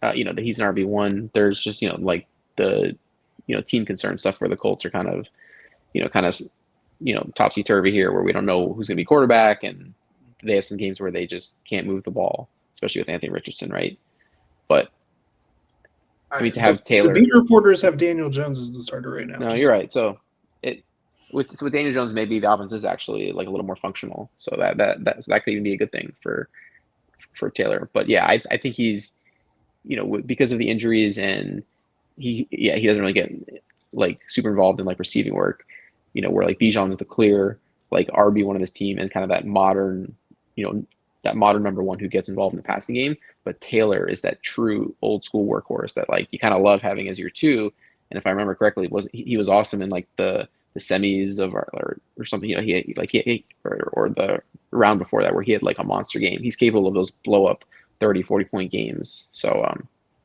that he's an RB1. There's just, the, team concern stuff where the Colts are kind of topsy-turvy here, where we don't know who's going to be quarterback, and they have some games where they just can't move the ball. especially with Anthony Richardson, right? But I mean, to The have Taylor. beat reporters have Daniel Jones as the starter right now. No, you're right. So with Daniel Jones, maybe the offense is actually like a little more functional. So that could even be a good thing for Taylor. But yeah, I think he's, because of the injuries, and he doesn't really get like super involved in like receiving work. Where like Bijan's the clear like RB1 of this team, and kind of that modern, number one who gets involved in the passing game. But Taylor is that true old school workhorse that like you kind of love having as your two. And if I remember correctly, he was awesome in like the semis of or something. Or the round before that where he had like a monster game. He's capable of those blow up 30, 40 point games. So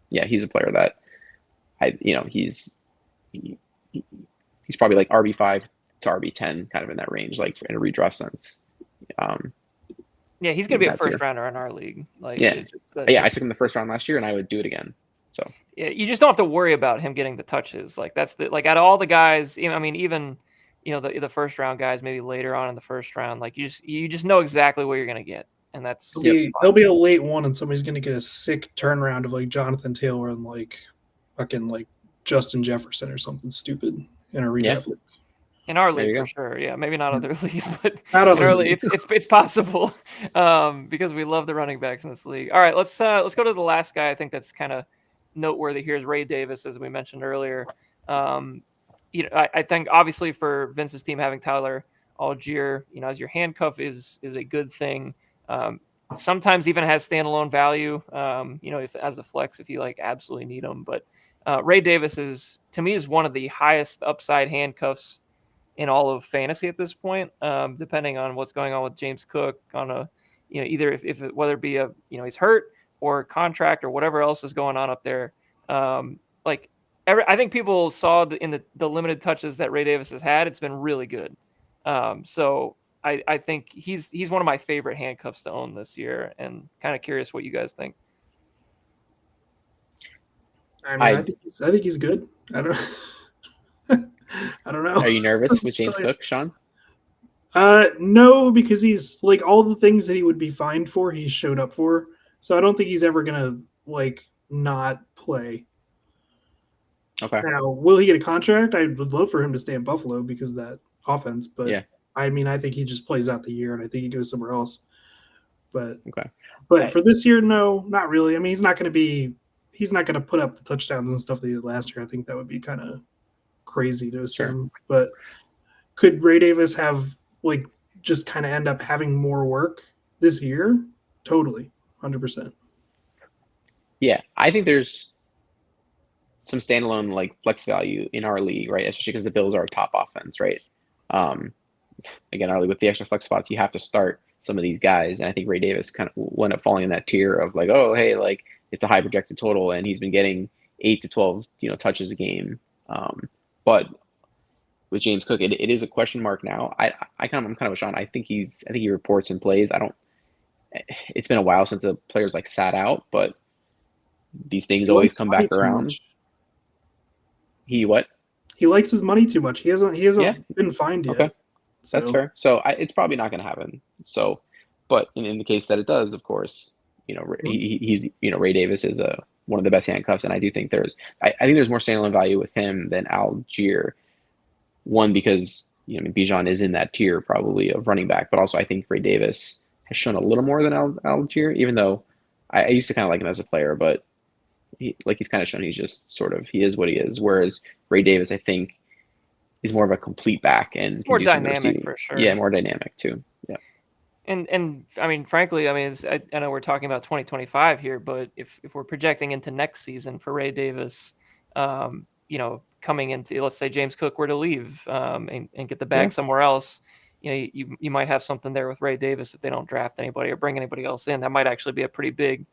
yeah, he's a player that he's probably like RB5 to RB10 kind of in that range, like in a redraft sense. Yeah, he's gonna be a first rounder in our league. Like, I took him the first round last year, and I would do it again. So yeah, you just don't have to worry about him getting the touches. Like that's like out of all the guys, I mean, even the first round guys, maybe later on in the first round, like you just know exactly what you're gonna get, and that's he'll be a late one, and somebody's gonna get a sick turnaround of like Jonathan Taylor and like fucking like Justin Jefferson or something stupid in a redraft league. In our league, for sure. Yeah, maybe not other leagues, but in our league, it's possible because we love the running backs in this league. All right, let's go to the last guy. I think that's kind of noteworthy here is Ray Davis, as we mentioned earlier. I think obviously for Vince's team, having Tyler Algier, as your handcuff is a good thing. Sometimes even has standalone value, if as a flex if you like absolutely need him. But Ray Davis to me is one of the highest upside handcuffs in all of fantasy at this point, depending on what's going on with James Cook on a, either if whether it be he's hurt or contract or whatever else is going on up there. I think people saw in the limited touches that Ray Davis has had, it's been really good. So I think he's one of my favorite handcuffs to own this year, and kind of curious what you guys think. I think he's good. I don't know. Are you nervous with James Cook, Sean? No, because he's like all the things that he would be fined for, he showed up for. So I don't think he's ever gonna like not play. Okay. Now, will he get a contract? I would love for him to stay in Buffalo because of that offense. But yeah. I mean, I think he just plays out the year, and I think he goes somewhere else. But for this year, no, not really. I mean, he's not going to put up the touchdowns and stuff that he did last year. I think that would be kind of crazy to assume. Sure. But could Ray Davis have like just kind of end up having more work this year? Totally, 100%. Yeah, I think there's some standalone like flex value in our league, right? Especially because the Bills are a top offense, right? Again, our league with the extra flex spots, you have to start some of these guys, and I think Ray Davis kind of will end up falling in that tier of like, oh, hey, like it's a high projected total, and he's been getting 8 to 12, touches a game. But with James Cook, it is a question mark now. I'm kind of with Sean. I think he reports and plays. It's been a while since a player's like sat out, but these things always come back around. He what? He likes his money too much. He hasn't been fined yet. Okay. So. That's fair. So it's probably not going to happen. So, but in the case that it does, of course, he's Ray Davis is one of the best handcuffs, and I do think I think there's more standalone value with him than Algier. One, because Bijan is in that tier probably of running back, but also I think Ray Davis has shown a little more than Algier, even though I used to kind of like him as a player, but he's kind of shown he is what he is. Whereas Ray Davis, I think, is more of a complete back and more dynamic for sure. Yeah, more dynamic too. Yeah. And I mean, frankly, I know we're talking about 2025 here, but if we're projecting into next season for Ray Davis, coming into, let's say James Cook were to leave and get the bag somewhere else, you might have something there with Ray Davis if they don't draft anybody or bring anybody else in. That might actually be a pretty big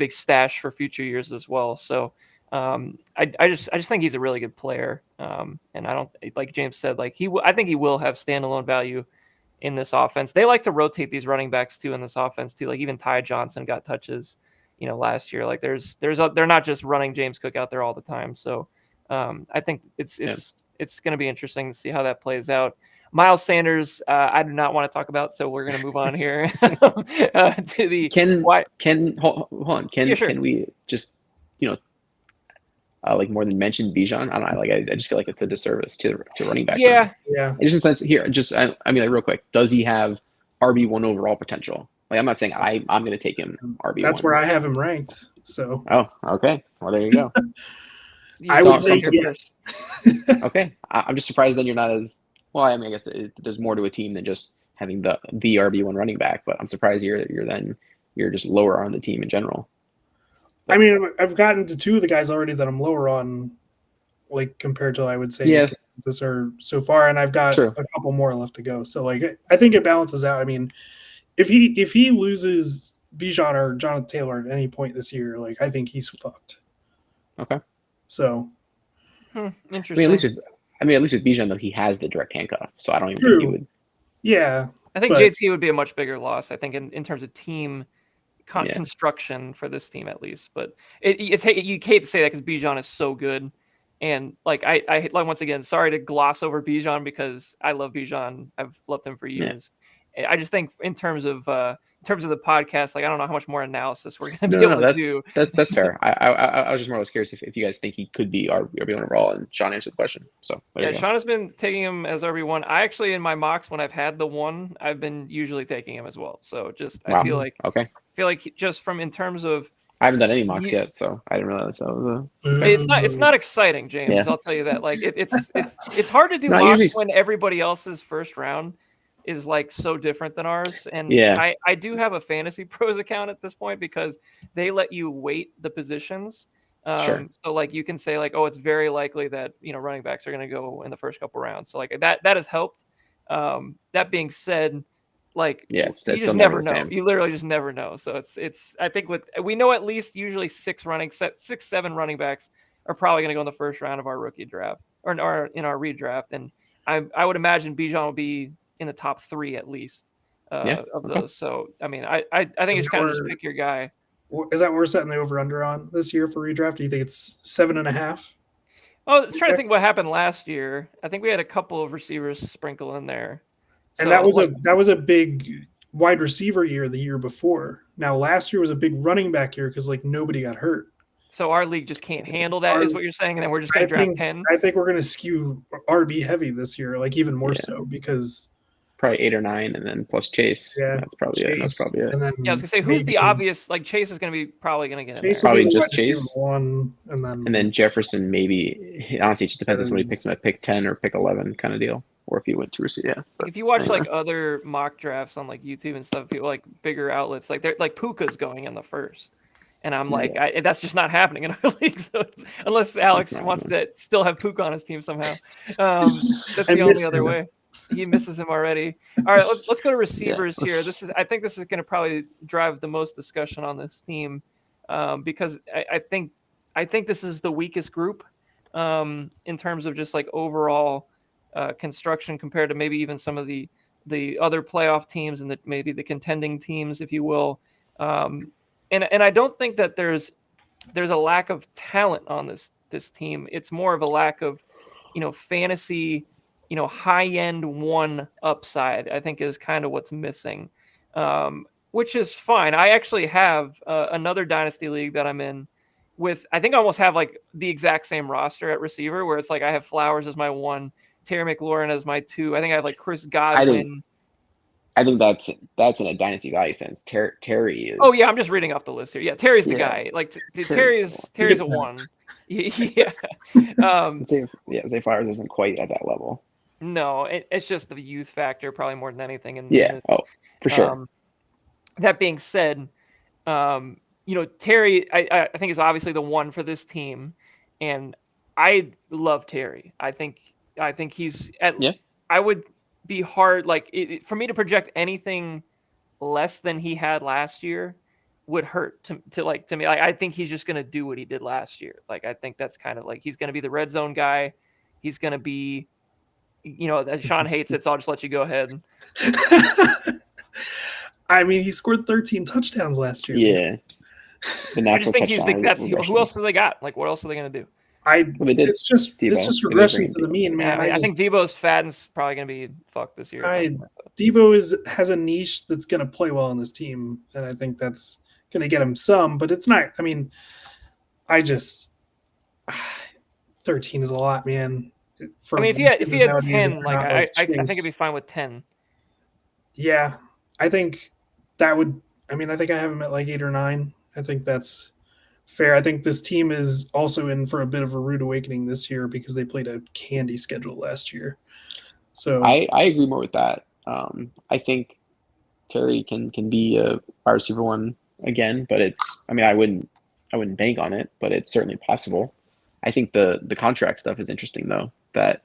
stash for future years as well. So I just think he's a really good player, and I don't, like James said, like I think he will have standalone value in this offense. They like to rotate these running backs too in this offense too. Like even Ty Johnson got touches, last year. Like they're not just running James Cook out there all the time. So I think it's going to be interesting to see how that plays out. Miles Sanders, I do not want to talk about, so we're going to move on here to the hold on. Can we just, like more than mention Bijan? I don't know. Like I just feel like it's a disservice to running back. Yeah. Yeah. Just in sense here, I mean, like real quick, does he have RB1 overall potential? Like I'm not saying I'm going to take him RB1. That's where I have him ranked. So. Oh, okay. Well, there you go. I would say yes. Okay. I'm just surprised then you're not as well. I mean, I guess there's more to a team than just having the RB1 running back, but I'm surprised you're just lower on the team in general. I mean, I've gotten to two of the guys already that I'm lower on, like compared to I would say just consensus or so far, and I've got a couple more left to go. So like I think it balances out. I mean, if he loses Bijan or Jonathan Taylor at any point this year, like I think he's fucked. Okay. So interesting. I mean, at least with Bijan though, he has the direct handcuff, so I don't even think he would. Yeah, I think JT would be a much bigger loss. I think in terms of team construction for this team at least, but you hate to say that because Bijan is so good, and like I like once again, sorry to gloss over Bijan because I love Bijan. I've loved him for years. I just think in terms of the podcast, like I don't know how much more analysis we're going to be able to do. That's fair. I was just more curious if you guys think he could be RB1 overall, and Sean answered the question. So Sean has been taking him as RB1. I actually in my mocks when I've had the one, I've been usually taking him as well. So just I feel like just from in terms of I haven't done any mocks yet, so I didn't realize that was It's not exciting, James. Yeah. I'll tell you that. Like it's hard to do mocks when everybody else's first round is like so different than ours. And I do have a Fantasy Pros account at this point because they let you weight the positions. So like you can say like, oh, it's very likely that running backs are going to go in the first couple rounds. So like that has helped. That being said, like you just never know. You literally just never know. So it's I think we know at least usually 6-7 running backs are probably going to go in the first round of our rookie draft or in our redraft. And I would imagine Bijan will be in the top 3 at least of those. So I mean, I think it's kind of just pick your guy. Is that what we're setting the over under on this year for redraft? Do you think it's 7.5? Oh, I was trying to think what happened last year. I think we had a couple of receivers sprinkle in there. And that was a big wide receiver year the year before. Now last year was a big running back year because like nobody got hurt. So our league just can't handle that, is what you're saying, and then we're just going to draft 10. I think we're going to skew RB heavy this year, like even more so because probably 8 or 9, and then plus Chase. Yeah, that's probably it. That's probably it. And then I was gonna say who's the obvious? Like Chase is going to be probably going to get in there. Probably just Chase. One, and then Jefferson maybe. Honestly, it just depends if somebody picks him at pick 10 or pick 11 kind of deal, or if he went to receive. Yeah. But if you watch like other mock drafts on like YouTube and stuff, people like bigger outlets, like they're like Puka's going in the first. And I'm like, that's just not happening in our league. So unless Alex wants to still have Puka on his team somehow, that's the only other way. He misses him already. All right, let's go to receivers here. I think this is going to probably drive the most discussion on this team because I think this is the weakest group in terms of just like overall construction compared to maybe even some of the other playoff teams and maybe the contending teams, if you will. And I don't think that there's a lack of talent on this team. It's more of a lack of, fantasy, high end one upside, I think is kind of what's missing, which is fine. I actually have another dynasty league that I'm in with, I think I almost have like the exact same roster at receiver where it's like I have Flowers as my 1, Terry McLaurin as my 2. I think I have like Chris Godwin. I think that's in a dynasty value sense. Terry is. Oh yeah, I'm just reading off the list here. Yeah, Terry's the guy. Like Terry's a 1. Yeah. Zay Flowers isn't quite at that level. No, it's just the youth factor probably more than anything. For sure. That being said, Terry, I think is obviously the 1 for this team, and I love Terry. I think he's I would be hard for me to project anything less than he had last year would hurt to me. Like, I think he's just going to do what he did last year. Like, I think that's kind of like, he's going to be the red zone guy. He's going to be, Sean hates it. So I'll just let you go ahead. I mean, he scored 13 touchdowns last year. Yeah. I just think who else do they got? Like, what else are they going to do? it's just Debo. They did bring regression in to the Debo. mean, man. I think Debo's fat and is probably going to be fucked this year. Debo has a niche that's going to play well on this team, and I think that's going to get him some. But it's not. I mean, I just 13 is a lot, man. I mean, if he had 10, like I think it'd be fine with 10. Yeah, I think that would. I mean, I think I have him at like 8 or 9. I think that's fair. I think this team is also in for a bit of a rude awakening this year because they played a candy schedule last year. So I agree more with that. I think Terry can be a wide receiver one again, but it's. I mean, I wouldn't bank on it, but it's certainly possible. I think the contract stuff is interesting though. That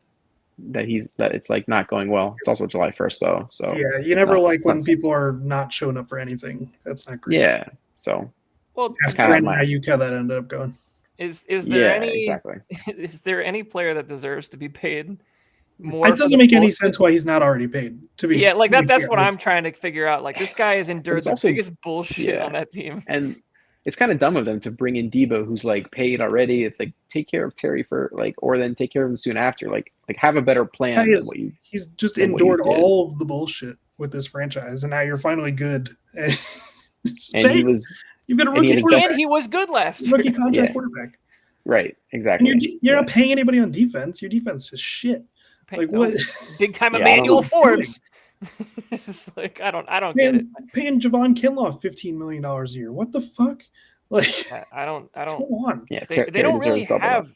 it's like not going well. It's also July 1st though, so yeah, you never like when people are not showing up for anything. That's not great. Yeah, so well, ask Brandon Ayuk how that ended up going. Is there is there any player that deserves to be paid more? It doesn't make any sense why he's not already paid. To be like that's what I'm trying to figure out. Like this guy has endured the biggest bullshit on that team, and it's kind of dumb of them to bring in Debo, who's like paid already. It's like take care of Terry for like, or then take care of him soon after. Like have a better plan than what you. He's just endured all of the bullshit with this franchise, and now you're finally good. And he was. You've got a rookie quarterback. And he was big time last year. Rookie contract quarterback. Right. Exactly. And you're not paying anybody on defense. Your defense is shit. Like what? Big time Emmanuel Forbes. It's like I don't get it. Paying Javon Kinlaw $15 million a year. What the fuck? Like I don't. Come on. Yeah, they don't really have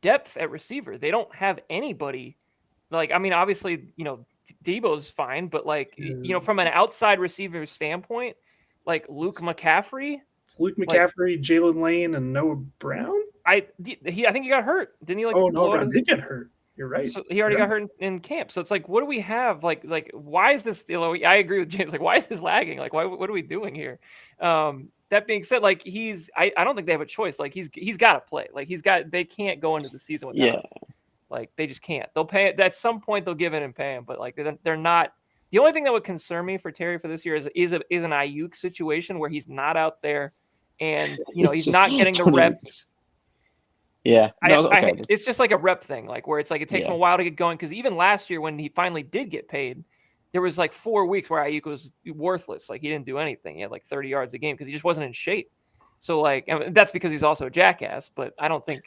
depth at receiver. They don't have anybody. Like I mean, obviously, Debo's fine, but like from an outside receiver standpoint, like Luke McCaffrey. It's Luke McCaffrey, Jalen Lane, and Noah Brown. I think he got hurt. Didn't he? Like Noah Brown did get hurt. You're right. So he already got hurt in camp. So it's like, what do we have? Like why is this? I agree with James. Like, why is this lagging? Like, what are we doing here? That being said, like I don't think they have a choice. Like he's got to play. Like they can't go into the season without him. Like they just can't. They'll pay it. At some point they'll give in and pay him. But like they're not. The only thing that would concern me for Terry for this year is an Ayuk situation where he's not out there, and he's not getting the reps. Yeah, it's just like a rep thing, like where it's like it takes him a while to get going. Because even last year when he finally did get paid, there was like 4 weeks where Ayuk was worthless. Like he didn't do anything. He had like 30 yards a game because he just wasn't in shape. So like that's because he's also a jackass. But I don't think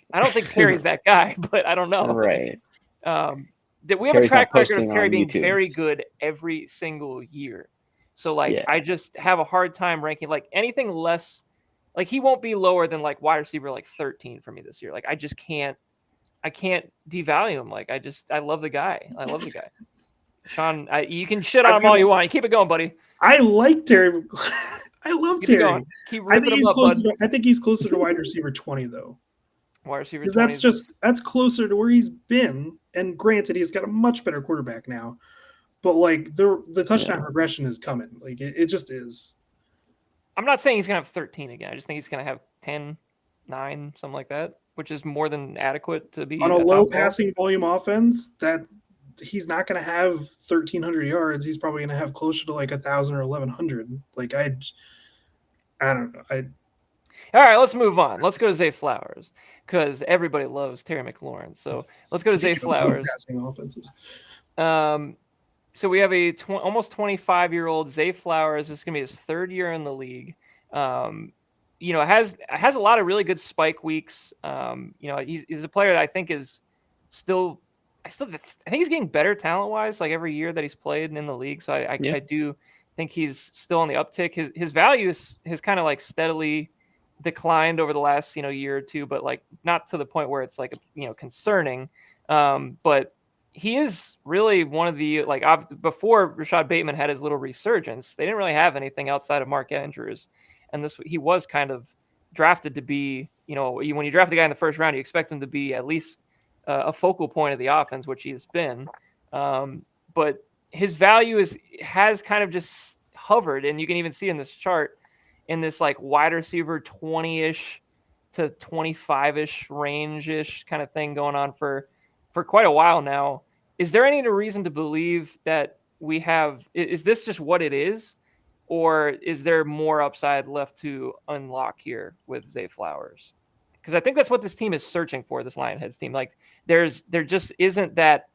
Terry's that guy. But I don't know. Right. That we have a track record of Terry being very good every single year. So like I just have a hard time ranking like anything less. Like he won't be lower than like wide receiver like 13 for me this year. Like I just can't devalue him. Like I love the guy. Sean, you can shit on him all you want. You keep it going, buddy. I like Terry. I love Terry. Keep ripping him up, bud. I think he's closer to wide receiver 20 though. Wide receiver 20. That's closer to where he's been. And granted, he's got a much better quarterback now. But like the touchdown regression is coming. Like it just is. I'm not saying he's going to have 13 again. I just think he's going to have 10, 9, something like that, which is more than adequate to be on a low passing volume offense. That he's not going to have 1,300 yards. He's probably going to have closer to like 1,000 or 1,100. Like I don't know. All right, let's move on. Let's go to Zay Flowers because everybody loves Terry McLaurin. So let's go to Zay Flowers. Passing offenses. So we have a almost 25-year-old Zay Flowers. This is going to be his 3rd year in the league. Has a lot of really good spike weeks. He's a player that I think is still. I think he's getting better talent-wise, like every year that he's played in the league. So I do think he's still on the uptick. His value has kind of like steadily declined over the last year or two, but like not to the point where it's like concerning. But he is really one of the before Rashad Bateman had his little resurgence, they didn't really have anything outside of Mark Andrews, and he was kind of drafted to be when you draft the guy in the first round, you expect him to be at least a focal point of the offense, which he's been. But his value has kind of just hovered, and you can even see in this chart in this like wide receiver 20-ish to 25-ish range-ish kind of thing going on for quite a while now. Is there any reason to believe that we have, is this just what it is? Or is there more upside left to unlock here with Zay Flowers? because I think that's what this team is searching for. This Lionheads team, like there just isn't that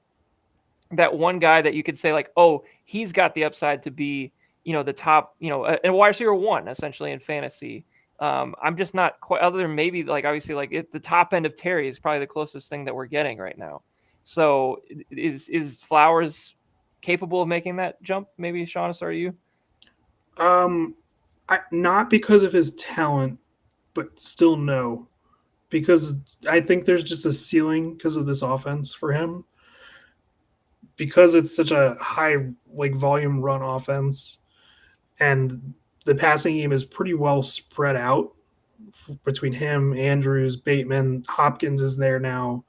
one guy that you could say like, oh, he's got the upside to be, the top, a wide receiver one essentially in fantasy. I'm just not quite, other than maybe like obviously like the top end of Terry is probably the closest thing that we're getting right now. So is Flowers capable of making that jump? Maybe Sean, I'll start you. Not because of his talent, but still no, because I think there's just a ceiling because of this offense for him. Because it's such a high like volume run offense, and the passing game is pretty well spread out between him, Andrews, Bateman, Hopkins is there now.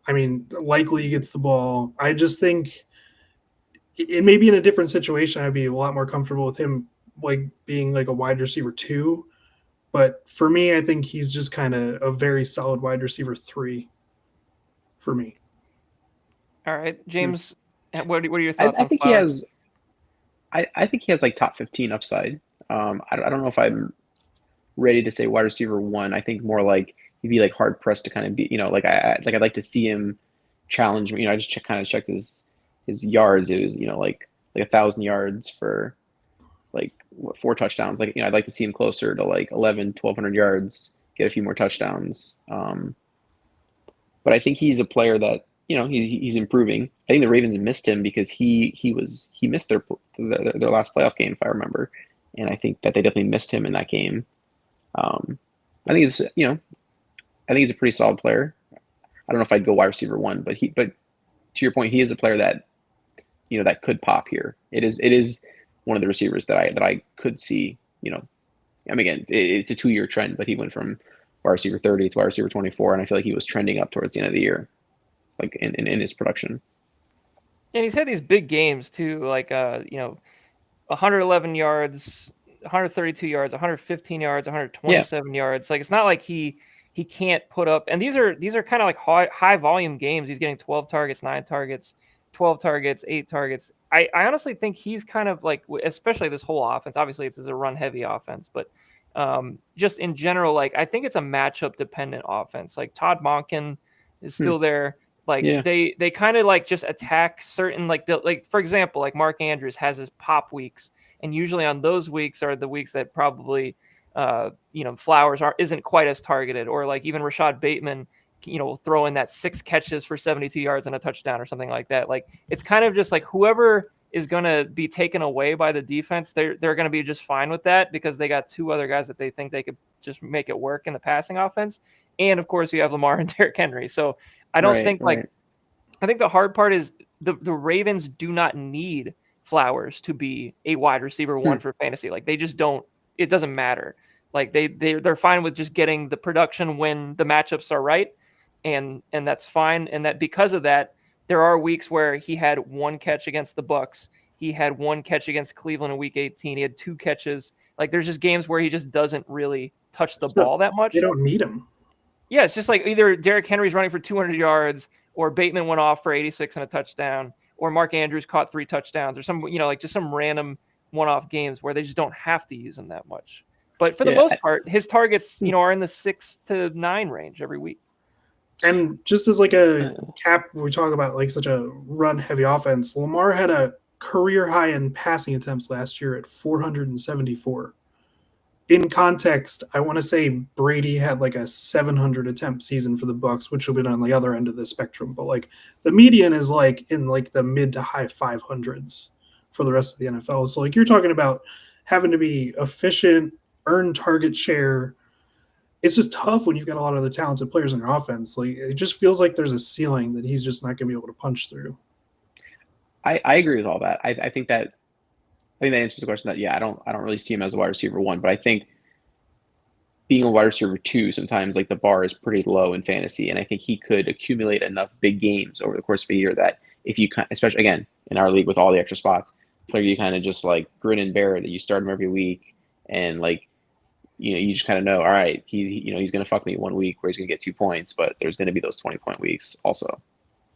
I mean, likely he gets the ball. I just think it may be in a different situation. I'd be a lot more comfortable with him like being like a wide receiver 2. But for me, I think he's just kind of a very solid wide receiver 3 for me. All right, James, what are your thoughts I on think he Flowers? has. I think he has like top 15 upside. I don't know if I'm ready to say wide receiver 1. I think more like he'd be like hard pressed to kind of be, like I'd like to see him challenge. I just kind of checked his yards. It was like 1,000 yards for like 4 touchdowns. Like I'd like to see him closer to like 1,100-1,200 yards, get a few more touchdowns. But I think he's a player that he's improving. I think the Ravens missed him because he missed their last playoff game, if I remember, and I think that they definitely missed him in that game. I think it's I think he's a pretty solid player. I don't know if I'd go wide receiver 1, but to your point, he is a player that that could pop here. It is one of the receivers that I could see. I mean, again, it's a 2-year trend, but he went from wide receiver 30 to wide receiver 24, and I feel like he was trending up towards the end of the year, like in his production. And he's had these big games too, like 111 yards, 132 yards, 115 yards, 127 yards. Like it's not like he can't put up. And these are kind of like high volume games. He's getting 12 targets, 9 targets, 12 targets, 8 targets. I honestly think he's kind of like, especially this whole offense. Obviously, it's a run heavy offense, but just in general, like I think it's a matchup dependent offense. Like Todd Monken is still there. Like they kind of like just attack certain like for example, like Mark Andrews has his pop weeks, and usually on those weeks are the weeks that probably Flowers isn't quite as targeted, or like even Rashad Bateman throw in that 6 catches for 72 yards and a touchdown or something like that. Like it's kind of just like whoever is going to be taken away by the defense, they're going to be just fine with that because they got 2 other guys that they think they could just make it work in the passing offense. And of course you have Lamar and Derrick Henry. So I don't think I think the hard part is the Ravens do not need Flowers to be a wide receiver 1 for fantasy. Like they just don't, it doesn't matter. Like they're fine with just getting the production when the matchups are right. And that's fine. And that because of that, there are weeks where he had 1 catch against the Bucks. He had 1 catch against Cleveland in week 18. He had 2 catches. Like there's just games where he just doesn't really touch the ball that much. They don't need him. Yeah, it's just like either Derrick Henry's running for 200 yards, or Bateman went off for 86 and a touchdown, or Mark Andrews caught 3 touchdowns, or some like just some random one-off games where they just don't have to use him that much. But for the most part, his targets are in the 6 to 9 range every week. And just as like a cap, we talk about like such a run-heavy offense. Lamar had a career high in passing attempts last year at 474. In context, I want to say Brady had like a 700 attempt season for the Bucks, which would be on the other end of the spectrum. But like the median is like in like the mid to high 500s for the rest of the NFL. So like you're talking about having to be efficient, earn target share. It's just tough when you've got a lot of the talented players in your offense. Like it just feels like there's a ceiling that he's just not going to be able to punch through. I agree with all that. I think that answers the question. That I don't really see him as a wide receiver 1, but I think being a wide receiver 2, sometimes like the bar is pretty low in fantasy, and I think he could accumulate enough big games over the course of a year that if you, especially again in our league with all the extra spots, player you kind of just like grin and bear that you start him every week, and like you just kind of know, all right, he's going to fuck me 1 week where he's going to get 2 points, but there's going to be those 20-point weeks also.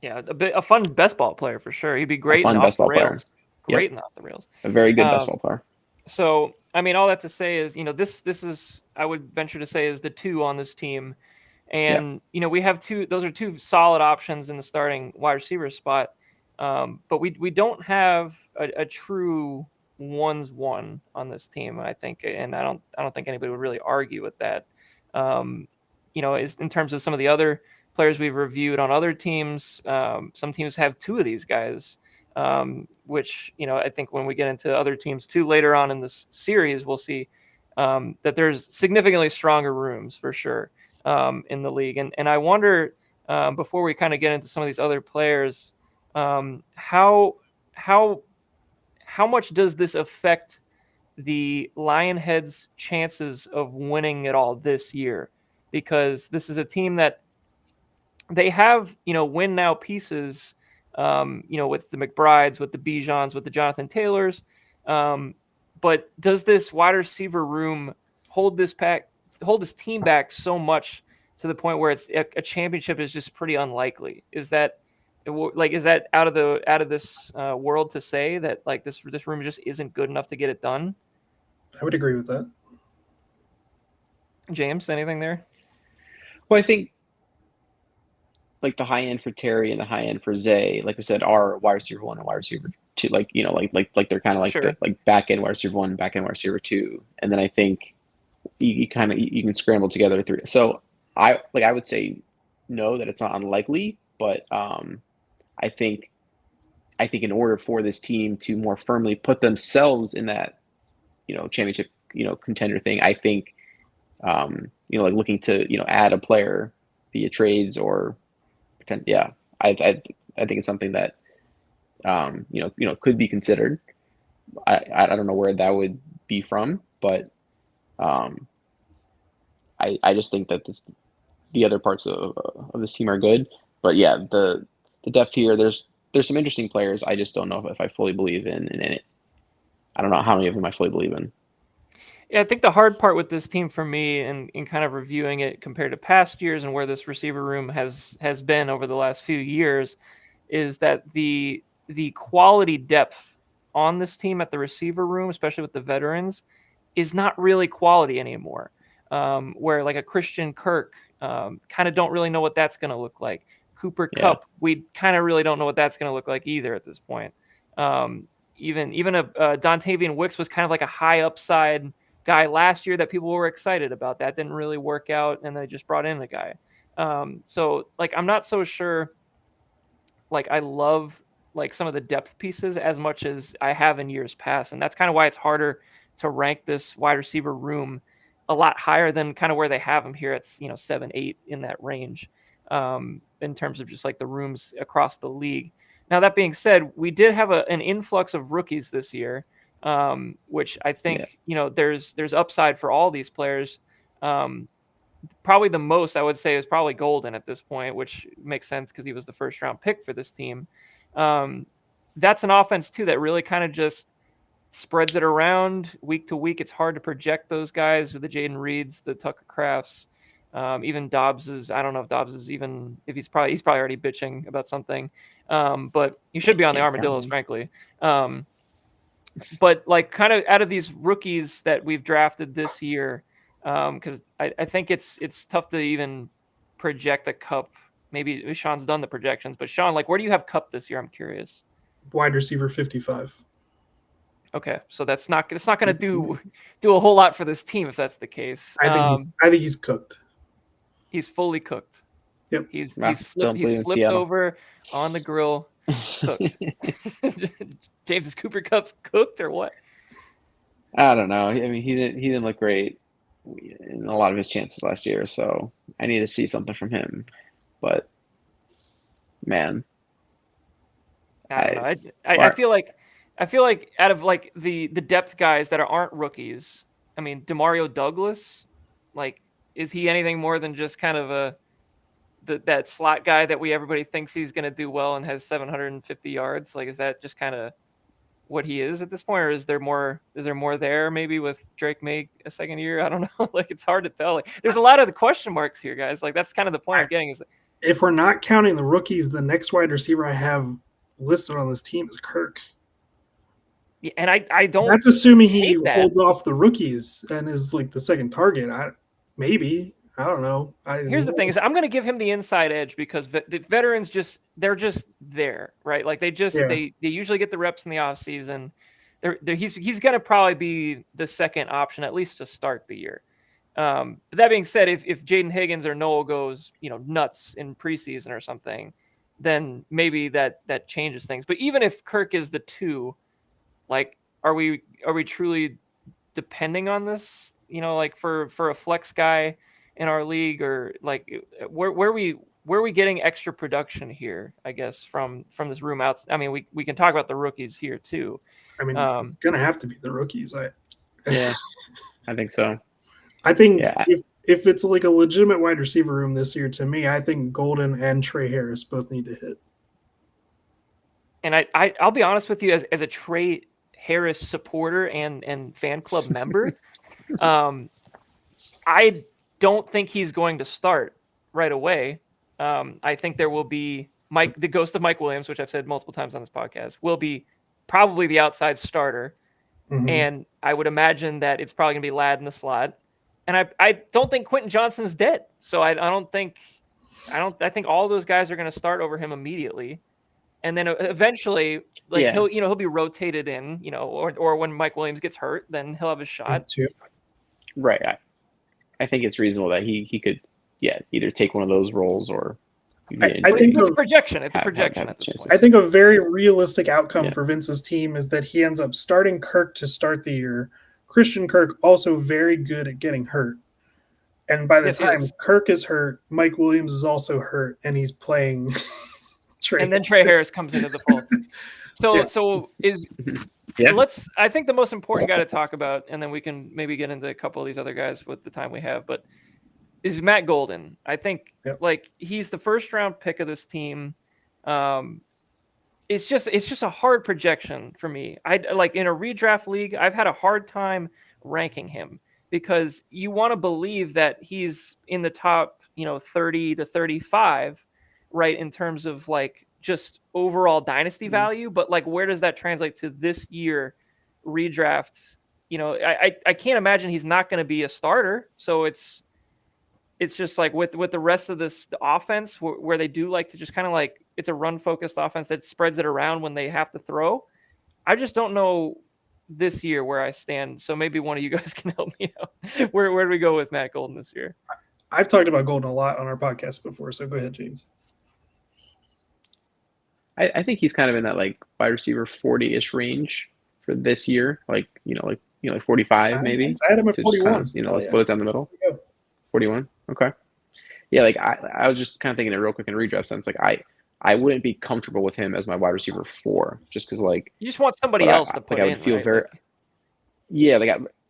Yeah, a fun best ball player for sure. He'd be great in off the rails. Great in off the rails. A very good best ball player. So, I mean, all that to say is, this is, I would venture to say, is the 2 on this team. And we have two; those are two solid options in the starting wide receiver spot. But we don't have a true one's one on this team, I think, and I don't think anybody would really argue with that. Is in terms of some of the other players we've reviewed on other teams. Some teams have two of these guys, which I think when we get into other teams too later on in this series, we'll see that there's significantly stronger rooms for sure in the league. And I wonder, before we kind of get into some of these other players, how much does this affect the Lionheads' chances of winning it all this year? Because this is a team that they have, win now pieces, with the McBrides, with the Bijans, with the Jonathan Taylors. But does this wide receiver room hold this team back so much to the point where it's a championship is just pretty unlikely? Is that out of this world to say that like this room just isn't good enough to get it done? I would agree with that. James, anything there? Well, I think like the high end for Terry and the high end for Zay, like we said, are wide receiver one and wide receiver two. Like they're kind of like Sure. the like back end wide receiver one, back end wide receiver two, and then I think you can scramble together through. So I would say no, that it's not unlikely, but I think in order for this team to more firmly put themselves in that championship contender thing, I think like looking to add a player via trades or I think it's something that could be considered. I don't know where that would be from, but I just think that the other parts of this team are good. But yeah, the depth here, there's some interesting players. I just don't know if I fully believe in it. I don't know how many of them I fully believe in. Yeah, I think the hard part with this team for me, and in kind of reviewing it compared to past years and where this receiver room has been over the last few years, is that the quality depth on this team at the receiver room, especially with the veterans, is not really quality anymore. Where like a Christian Kirk, kind of don't really know what that's going to look like. Cooper Kupp, we kind of really don't know what that's going to look like either at this point. Even a Dontavian Wicks was kind of like a high upside guy last year that people were excited about. That didn't really work out, and they just brought in a guy. So like I'm not so sure. Like I love like some of the depth pieces as much as I have in years past, and that's kind of why it's harder to rank this wide receiver room a lot higher than kind of where they have them here at 7, 8 in that range, in terms of just like the rooms across the league. Now that being said, we did have an influx of rookies this year, which I think there's upside for all these players. Probably the most I would say is probably Golden at this point, which makes sense because he was the first round pick for this team. That's an offense too that really kind of just spreads it around week to week. It's hard to project those guys, the Jaden Reeds, the Tucker Crafts, even Dobbs is. I don't know if Dobbs is even if he's probably already bitching about something, but he should be on the Armadillos, frankly. But like kind of out of these rookies that we've drafted this year, because I think it's tough to even project a Kupp. Maybe Sean's done the projections, but Sean, like, where do you have Kupp this year? I'm curious. Wide receiver 55. Okay, so it's not going to do a whole lot for this team if that's the case. I think he's cooked. He's fully cooked. Yep. He's flipped over on the grill, cooked. James, is Cooper Kupp's cooked or what? I don't know. I mean, he didn't look great in a lot of his chances last year, so I need to see something from him. But man, I don't know. I feel like out of like the depth guys that aren't rookies, I mean, Demario Douglas, like, is he anything more than just kind of that slot guy that everybody thinks he's going to do well and has 750 yards? Like, is that just kind of what he is at this point, or is there more there maybe with Drake May a second year? I don't know. Like, it's hard to tell. Like, there's a lot of the question marks here, guys. Like, that's kind of the point I'm getting is if we're not counting the rookies, the next wide receiver I have listed on this team is Kirk. Yeah, and I don't. That's assuming he holds off the rookies and is like the second target. Maybe I don't know. Here's the thing: is I'm going to give him the inside edge because the veterans they're just there, right? Like they usually get the reps in the off season. He's going to probably be the second option at least to start the year. But that being said, if Jaden Higgins or Noel goes nuts in preseason or something, then maybe that changes things. But even if Kirk is the 2, like are we truly depending on this? Like for a flex guy in our league, or like where are we getting extra production here? I guess from this room out. I mean, we can talk about the rookies here too. I mean, it's gonna have to be the rookies. Yeah, I think so. I think if it's like a legitimate wide receiver room this year, to me, I think Golden and Trey Harris both need to hit. And I'll be honest with you, as a Trey Harris supporter and fan club member, I don't think he's going to start right away. I think there will be the ghost of Mike Williams, which I've said multiple times on this podcast, will be probably the outside starter. Mm-hmm. And I would imagine that it's probably going to be Ladd in the slot. And I don't think Quentin Johnson's dead. So I think all those guys are going to start over him immediately. And then eventually, he'll be rotated in, or when Mike Williams gets hurt, then he'll have a shot. Right. I think it's reasonable that he could, either take one of those roles or. I think it's a projection. It's a projection at this point. I think a very realistic outcome for Vince's team is that he ends up starting Kirk to start the year. Christian Kirk also very good at getting hurt. And by the time Kirk is hurt, Mike Williams is also hurt, and he's playing Trey. And then Trey Harris comes into the fold. I think the most important guy to talk about, and then we can maybe get into a couple of these other guys with the time we have, but is Matt Golden. I think he's the first round pick of this team. It's just a hard projection for me. I like in a redraft league, I've had a hard time ranking him because you want to believe that he's in the top, 30 to 35, right? In terms of like just overall dynasty value, but like, where does that translate to this year redrafts? I can't imagine he's not going to be a starter. So it's just like with the rest of this offense where they do like to just kind of like, it's a run focused offense that spreads it around when they have to throw. I just don't know this year where I stand. So maybe one of you guys can help me out. Where do we go with Matt Golden this year? I've talked about Golden a lot on our podcast before. So go ahead, James. I think he's kind of in that like wide receiver 40-ish range for this year. Like 45 maybe. I had him at 41. Kind of, split it down the middle. 41. Okay. Yeah, like I was just kind of thinking it real quick in redraft sense. Like I wouldn't be comfortable with him as my wide receiver 4, just because like you just want somebody else to put I in. would feel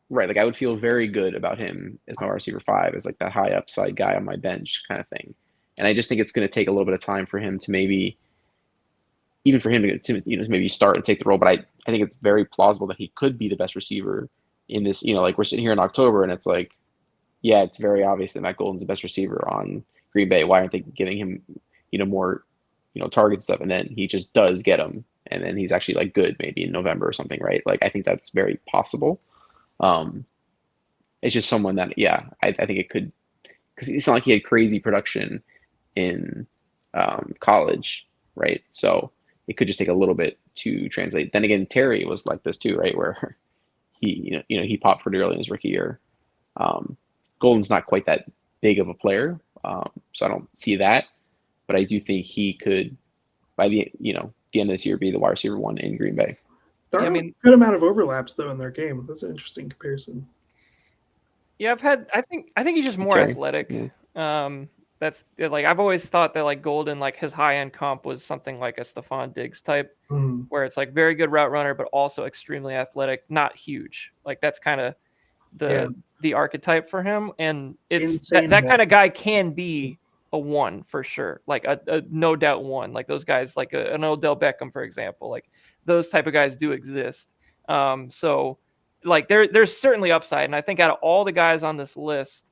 right? Like I would feel very good about him as my wide receiver 5, as like that high upside guy on my bench kind of thing. And I just think it's going to take a little bit of time for him to maybe maybe start and take the role. But I think it's very plausible that he could be the best receiver in this. Like we're sitting here in October and it's like, yeah, it's very obvious that Matt Golden's the best receiver on Green Bay. Why aren't they giving him, more, target stuff? And then he just does get them. And then he's actually like good maybe in November or something, right? Like I think that's very possible. It's just someone that, I think it could, because it's not like he had crazy production in college, right? So it could just take a little bit to translate. Then again, Terry was like this too, right? Where he popped pretty early in his rookie year. Golden's not quite that big of a player, so I don't see that. But I do think he could, by the end of this year, be the wide receiver 1 in Green Bay. There are a good amount of overlaps though in their game. That's an interesting comparison. Yeah, I think he's just more athletic. Yeah. That's like I've always thought that like Golden, like his high end comp was something like a Stephon Diggs type, where it's like very good route runner, but also extremely athletic, not huge. Like that's kind of the archetype for him, and it's that kind of guy can be a 1 for sure, like a no doubt 1. Like those guys, like an Odell Beckham, for example, like those type of guys do exist. So like there's certainly upside, and I think out of all the guys on this list,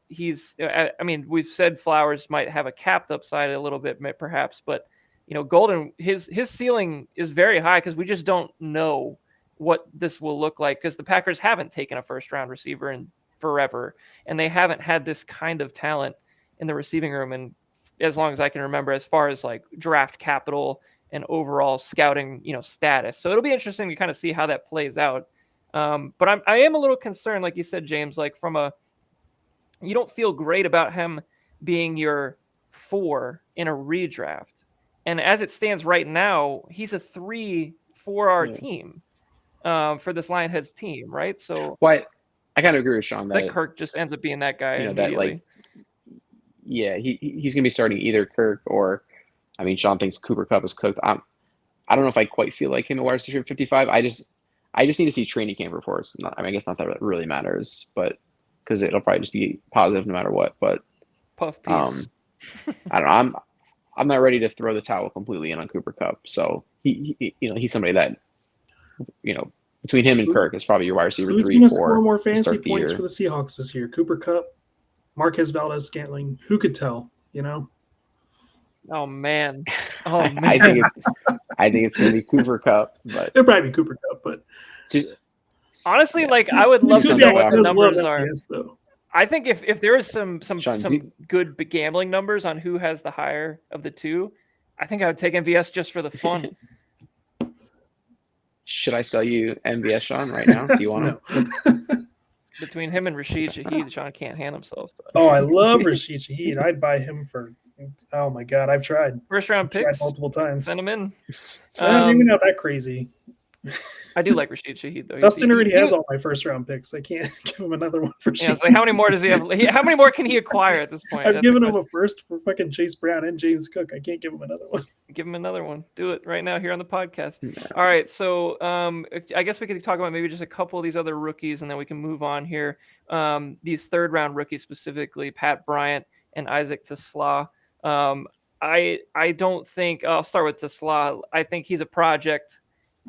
he's. I mean, we've said Flowers might have a capped upside a little bit, perhaps, but Golden, his ceiling is very high because we just don't know what this will look like because the Packers haven't taken a first round receiver in forever, and they haven't had this kind of talent in the receiving room and as long as I can remember, as far as like draft capital and overall scouting, status. So it'll be interesting to kind of see how that plays out. But I am a little concerned, like you said, James, like you don't feel great about him being your 4 in a redraft. And as it stands right now, he's a 3 for our team, for this Lionheads team, right? So I kind of agree with Sean that Kirk just ends up being that guy immediately. He's going to be starting either Kirk or, I mean, Sean thinks Cooper Kupp is cooked. I don't know if I quite feel like him at wide receiver 55. I just need to see training camp reports. I guess not that it really matters, but because it'll probably just be positive no matter what. But puff piece. I don't know. I'm not ready to throw the towel completely in on Cooper Kupp. So he's somebody that between him and Kirk is probably your wide receiver 3, 4. Who's going to score more fantasy points for the Seahawks this year? Cooper Kupp, Marquez Valdez-Scantling. Who could tell? Oh man. I think it's going to be Cooper Kupp, but it'll probably be Cooper Kupp. But honestly, I would love to know what the numbers are. Though. I think if there is some good gambling numbers on who has the higher of the two, I think I would take MVS just for the fun. Should I sell you MVS, Sean, right now? Do you want him? Between him and Rashid Shaheed, Sean can't hand himself. Oh, I love Rashid Shaheed. I'd buy him for. Oh my God, I've tried. First round picks multiple times. Send him in. Maybe not that crazy. I do like Rashid Shaheed though. Dustin already has all my first round picks. I can't give him another one for Shaheed. It's like, how many more does he have? How many more can he acquire at this point? I've given him a first for fucking Chase Brown and James Cook. I can't give him another one. Give him another one. Do it right now here on the podcast. Yeah. All right, so I guess we could talk about maybe just a couple of these other rookies, and then we can move on here. These third round rookies specifically, Pat Bryant and Isaac Tesla. I don't think I'll start with Tesla. I think he's a project.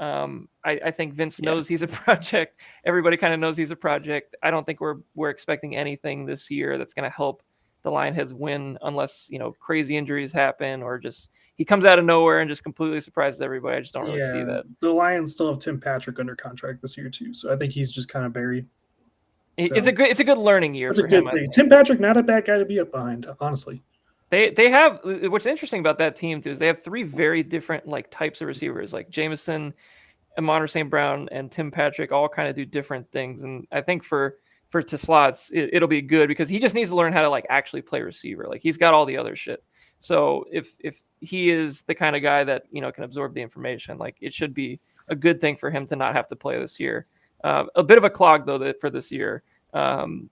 I think Vince knows he's a project. Everybody kind of knows he's a project. I don't think we're expecting anything this year that's going to help the Lionheads win unless, crazy injuries happen or just he comes out of nowhere and just completely surprises everybody. I just don't really see that. The Lions still have Tim Patrick under contract this year too, so I think he's just kind of buried. So, it's a good learning year for him. Tim Patrick, not a bad guy to be up behind, honestly. They have what's interesting about that team too is they have 3 very different types of receivers, like Jameson, Amon St. Brown, and Tim Patrick all kind of do different things. And I think for Tesla, it'll be good because he just needs to learn how to actually play receiver. He's got all the other shit. So if he is the kind of guy that can absorb the information, it should be a good thing for him to not have to play this year. A bit of a clog though for this year. And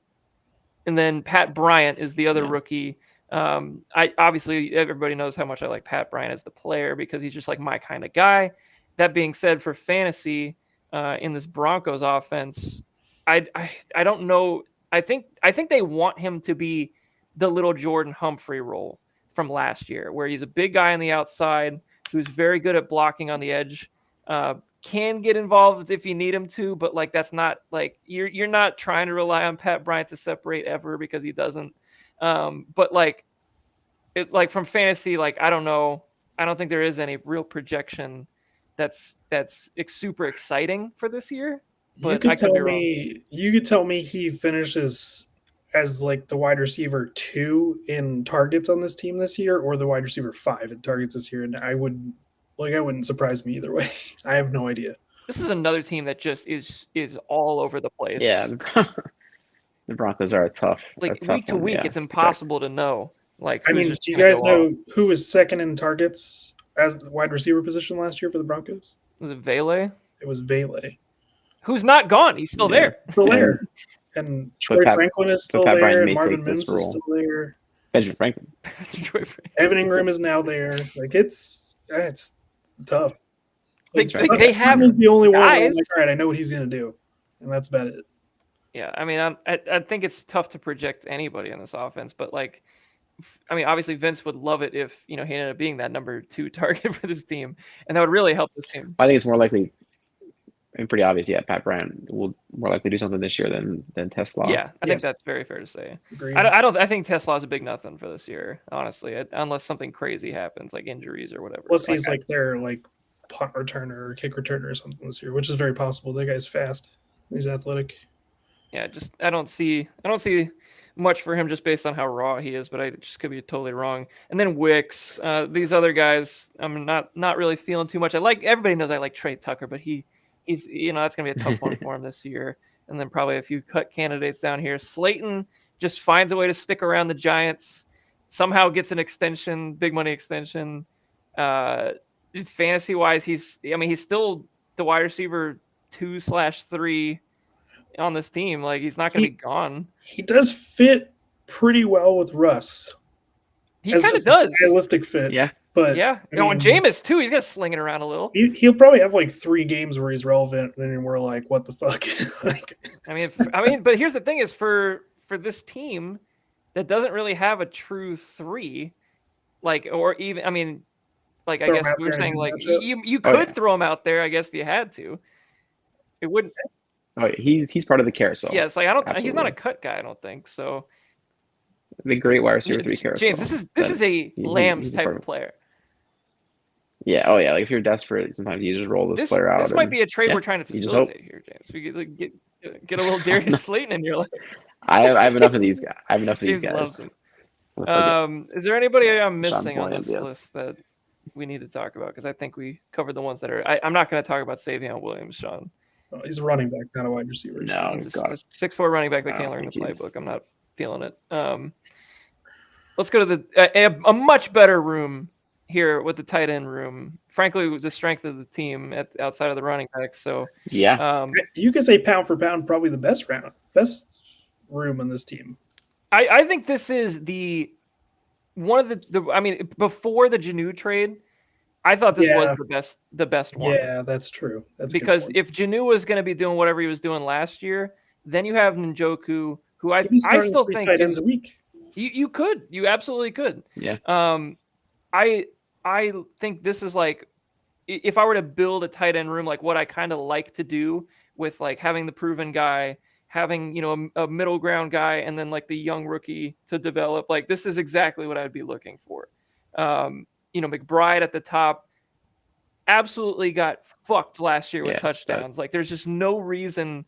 then Pat Bryant is the other rookie. I obviously everybody knows how much I like Pat Bryant as the player because he's just my kind of guy. That being said, for fantasy in this Broncos offense, I don't know. I think they want him to be the little Jordan Humphrey role from last year, where he's a big guy on the outside who's very good at blocking on the edge. Can get involved if you need him to, but that's not you're not trying to rely on Pat Bryant to separate ever because he doesn't. But from fantasy, I don't know. I don't think there is any real projection that's super exciting for this year. But you could tell me he finishes as the wide receiver 2 in targets on this team this year, or the wide receiver 5 in targets this year, and I wouldn't surprise me either way. I have no idea. This is another team that just is all over the place. Yeah. The Broncos are a tough week to week, it's impossible to know. Do you guys know who was second in targets as the wide receiver position last year for the Broncos? Was it Vele? It was Vele. Who's not gone? He's still there. Still there. And Troy Franklin is still there. And Marvin Mims is still there. Benjamin Franklin. Evan Ingram is now there. It's tough. They have the only one. All right, I know what he's going to do, and that's about it. Yeah, I think it's tough to project anybody in this offense, but obviously Vince would love it if he ended up being that number 2 target for this team, and that would really help this team. I think it's more likely, and pretty obvious. Yeah, Pat Bryant will more likely do something this year than Tesla. Yeah, I think that's very fair to say. Agreed. I think Tesla is a big nothing for this year, honestly, unless something crazy happens, like injuries or whatever. Unless he's their punt returner or kick returner or something this year, which is very possible. That guy's fast. He's athletic. Yeah, just I don't see much for him just based on how raw he is, but I just could be totally wrong. And then Wicks, these other guys, I'm not really feeling too much. Everybody knows I like Trey Tucker, but he's that's gonna be a tough one for him this year. And then probably a few cut candidates down here. Slayton just finds a way to stick around the Giants, somehow gets an extension, big money extension. Fantasy wise, he's still the wide receiver 2/3 on this team. Like, he's not going to be gone. He does fit pretty well with Russ. He kind of does. Stylistic fit. Yeah. But yeah. And Jameis too, he's going to sling it around a little. He'll probably have like 3 games where he's relevant, and we're like, what the fuck? Like, I mean, but here's the thing: is for this team that doesn't really have a true 3, like, or even, I mean, like, I guess we were saying, like, you could throw him out there, I guess, if you had to. It wouldn't. Oh, he's part of the carousel. Yes, like, I don't. Absolutely. He's not a cut guy, I don't think so. The great wide receiver 3 carousel. James, this is a Lambs type of player. Yeah. Oh yeah. Like, if you're desperate, sometimes you just roll this player out. This might be a trade we're trying to facilitate here, James. We could, like, get a little Darius Slayton in your life. I have enough of these guys. I have enough of these James guys. Loves them. Is there anybody I'm missing on this list that we need to talk about? Because I think we covered the ones that are. I'm not going to talk about Savion Williams, Sean. Oh, he's a running back, not a wide receiver. No, he's a 6'4" running back that can't learn the playbook. I'm not feeling it. Let's go to a much better room here with the tight end room. Frankly, the strength of the team outside of the running backs. So yeah, you could say pound for pound, probably the best room on this team. I think this is one of the. I mean, before the Janu trade, I thought this was the best one. Yeah, that's true. That's because if Janu was going to be doing whatever he was doing last year, then you have Njoku, who I still think tight ends a week. You absolutely could. Yeah. I think this is like, if I were to build a tight end room, like what I kind of like to do with, like, having the proven guy, having, a middle ground guy, and then, like, the young rookie to develop, like, this is exactly what I'd be looking for. McBride at the top absolutely got fucked last year with touchdowns. Like, there's just no reason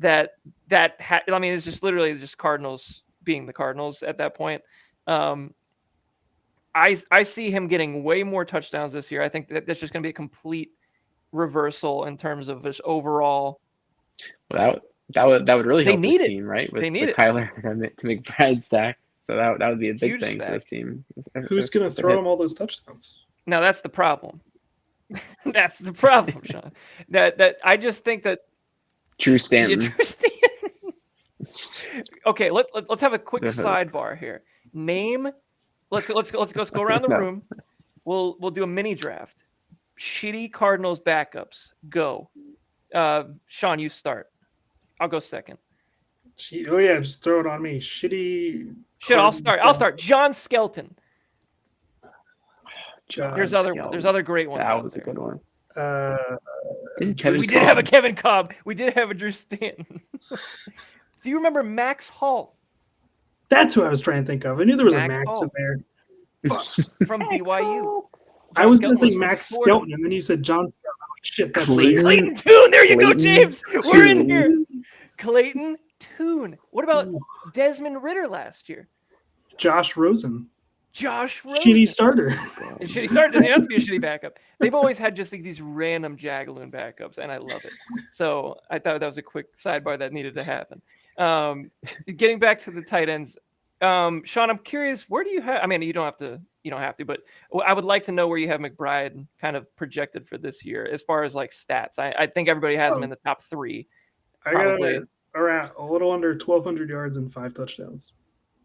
it's just literally just Cardinals being the Cardinals at that point. I see him getting way more touchdowns this year. I think that's just going to be a complete reversal in terms of his overall. Well, that would really help this team, right? With Kyler to McBride stack. So that would be a big thing for this team. Who's going to throw him all those touchdowns? Now that's the problem. That's the problem, Sean. That I just think that Drew Stanton. Yeah, Drew Stanton. Okay, let's have a quick sidebar here. Name. Let's go around the room. We'll do a mini draft. Shitty Cardinals backups. Go. Sean, you start. I'll go second. Oh yeah, just throw it on me. Shit, I'll start. John Skelton. There's other great ones. That was a good one. We did have a Kevin Cobb. We did have a Drew Stanton. Do you remember Max Hall? That's who I was trying to think of. I knew there was a Max in there. From BYU. I was going to say Max Skelton, and then you said John Skelton. I'm like, shit, that's Clayton Tune. There you go, James. We're in here. Clayton Tune. What about Desmond Ridder last year? Josh Rosen. Shitty starter. Shitty starter doesn't have to be a shitty backup. They've always had just like these random Jagaloon backups, and I love it. So I thought that was a quick sidebar that needed to happen. Getting back to the tight ends, Sean, I'm curious, where do you have? I mean, you don't have to, but I would like to know where you have McBride kind of projected for this year as far as like stats. I think everybody has him in the top 3. Probably. I got around a little under 1,200 yards and 5 touchdowns.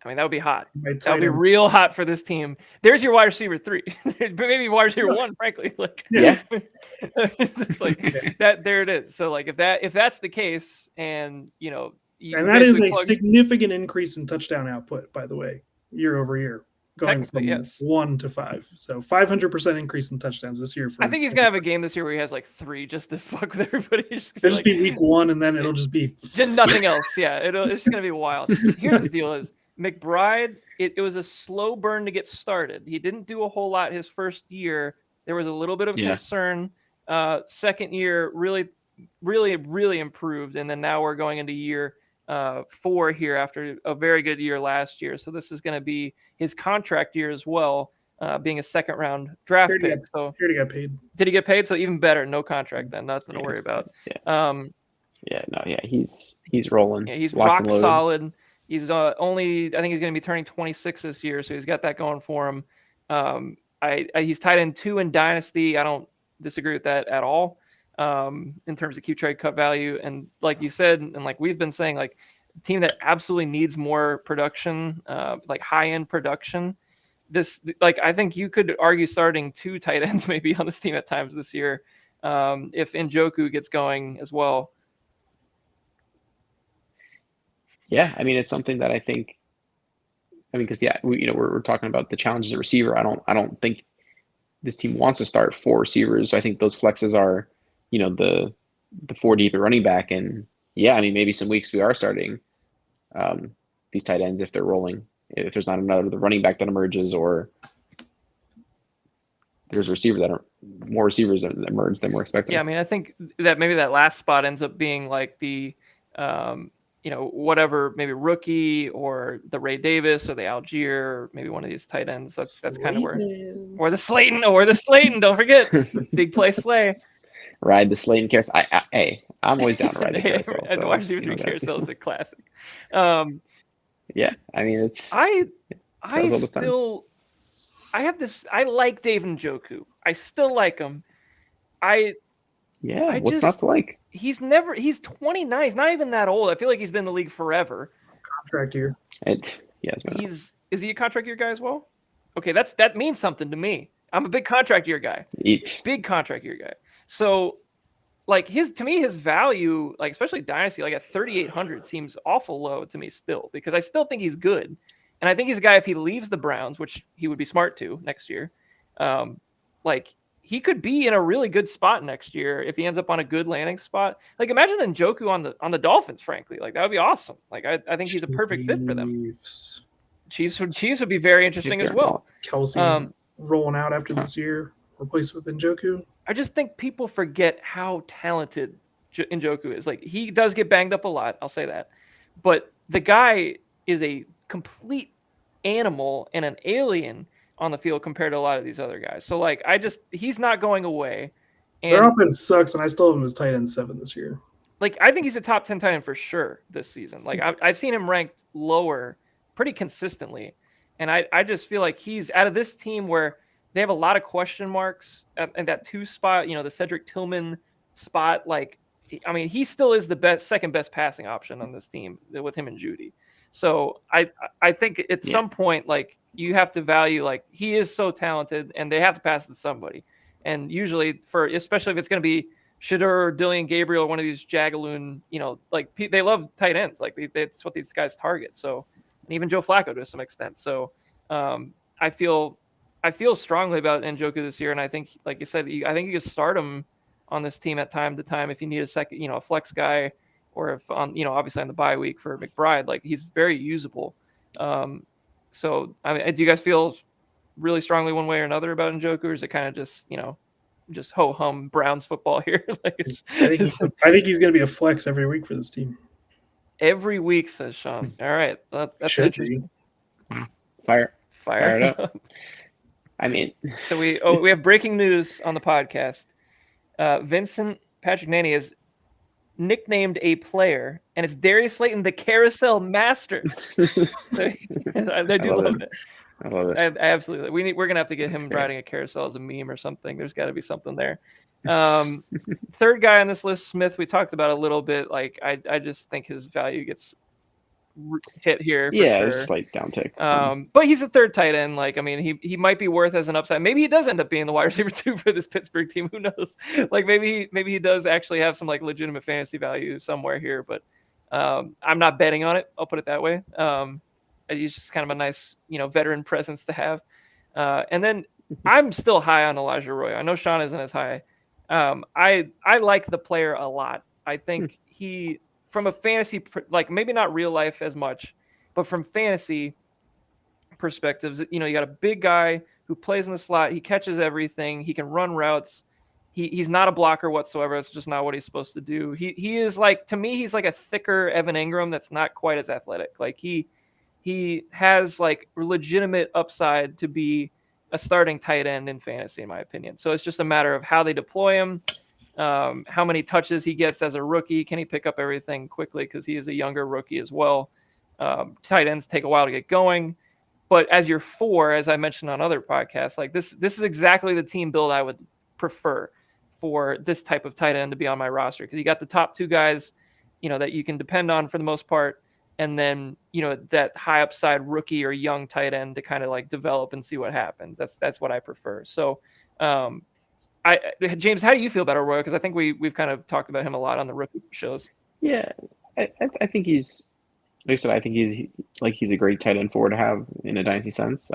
I mean, that would be hot. That would be real hot for this team. There's your wide receiver 3, maybe wide receiver 1, frankly. Like, it's just like that. There it is. So, like, if that's the case, and and that is a significant increase in touchdown output, by the way, year over year, going from 1 to 5. So 500% increase in touchdowns this year. I think he's gonna have a game this year where he has like 3 just to fuck with everybody. It'll just be week 1, and then it'll just be nothing else. Yeah, it's just gonna be wild. Here's the deal: is McBride, it was a slow burn to get started. He didn't do a whole lot his first year. There was a little bit of concern. Second year, really improved, and then now we're going into year 4 here after a very good year last year. So this is going to be his contract year as well, being a second round draft pick. So he already got paid. Did he get paid? So even better, no contract then, nothing to worry about. He's rolling. Yeah, he's locked rock and loaded. solid. He's I think he's going to be turning 26 this year, so he's got that going for him. He's tight end 2 in Dynasty. I don't disagree with that at all. In terms of Q trade cut value, and like you said, and like we've been saying, like a team that absolutely needs more production, like high end production. I think you could argue starting 2 tight ends maybe on this team at times this year, if Njoku gets going as well. Yeah, I mean, it's something that I think. I mean, because we're talking about the challenges at receiver. I don't think this team wants to start 4 receivers. So I think those flexes are, the 4 deep at running back, and I mean, maybe some weeks we are starting these tight ends if they're rolling. If there's not another running back that emerges, or there's a receiver more receivers that emerge than we're expecting. Yeah, I mean, I think that maybe that last spot ends up being like the whatever, maybe rookie or the Ray Davis or the Algier, or maybe one of these tight ends. That's kind of where, or the Slayton, don't forget, big play Slay. Ride the Slayton carousel. I'm always down to ride the carousel. And wide receiver 3 carousel is a classic. Yeah, I mean, it's. I have this. I like Dave Njoku. I still like him. What's not to like? He's 29. He's not even that old. I feel like he's been in the league forever. Contract year. Is he a contract year guy as well? Okay, that means something to me. I'm a big contract year guy. Big contract year guy. So, like his value, like especially Dynasty, like at 3,800 seems awful low to me still, because I still think he's good, and I think he's a guy, if he leaves the Browns, which he would be smart to next year, like he could be in a really good spot next year if he ends up on a good landing spot. Like imagine Njoku on the Dolphins, frankly, like that would be awesome. Like I think he's a perfect fit for them. Chiefs would be very interesting as well. Kelsey rolling out after this year, replaced with Njoku. I just think people forget how talented Njoku is. Like he does get banged up a lot, I'll say that, but the guy is a complete animal and an alien on the field compared to a lot of these other guys. So like he's not going away. And their offense sucks, and I still have him as tight end 7 this year. Like I think he's a top 10 tight end for sure this season. Like I've seen him ranked lower pretty consistently, and I just feel like he's out of this team where they have a lot of question marks at that 2 spot, the Cedric Tillman spot. Like, I mean, he still is the second best passing option on this team with him and Judy. So I think at some point, like you have to value, like he is so talented and they have to pass to somebody. And usually especially if it's going to be Shedeur, Dillian Gabriel, or one of these Jagaloon, like they love tight ends. Like that's what these guys target. So, and even Joe Flacco to some extent. So I feel strongly about Njoku this year, and I think, like you said, I think you can start him on this team at time to time if you need a second, a flex guy, or if obviously on the bye week for McBride, like he's very usable. So I mean, do you guys feel really strongly one way or another about Njoku, or is it kind of just ho hum Browns football here? I think he's going to be a flex every week for this team. Every week, says Sean. All right, that's interesting. Fire it up. I mean, so we have breaking news on the podcast. Vincent Patrick Nanny is nicknamed a player, and it's Darius Slayton, the Carousel Master. So, I do love it. I love it. I absolutely. We're gonna have to get him riding a carousel as a meme or something. There's got to be something there. Third guy on this list, Smith. We talked about a little bit. Like I just think his value gets hit here. For sure. It's slight downtick. But he's a third tight end. Like, I mean, he might be worth as an upside. Maybe he does end up being the wide receiver 2 for this Pittsburgh team. Who knows? Like maybe he does actually have some like legitimate fantasy value somewhere here. But I'm not betting on it. I'll put it that way. He's just kind of a nice, veteran presence to have. And then I'm still high on Elijah Roy. I know Sean isn't as high. I like the player a lot. I think he, from a fantasy, like maybe not real life as much, but from fantasy perspectives, you got a big guy who plays in the slot. He catches everything. He can run routes. he's not a blocker whatsoever. It's just not what he's supposed to do. He is like, to me, he's like a thicker Evan Ingram that's not quite as athletic. Like he has like legitimate upside to be a starting tight end in fantasy, in my opinion. So it's just a matter of how they deploy him, how many touches he gets as a rookie. Can he pick up everything quickly? Because he is a younger rookie as well. Tight ends take a while to get going. But as your 4, as I mentioned on other podcasts, like this is exactly the team build I would prefer for this type of tight end to be on my roster, because you got the top 2 guys, that you can depend on for the most part, and then that high upside rookie or young tight end to kind of like develop and see what happens. That's what I prefer. So, James, how do you feel about Arroyo? Because I think we've kind of talked about him a lot on the rookie shows. Yeah, I think he's, like I said, I think he's a great tight end 4 to have in a dynasty sense.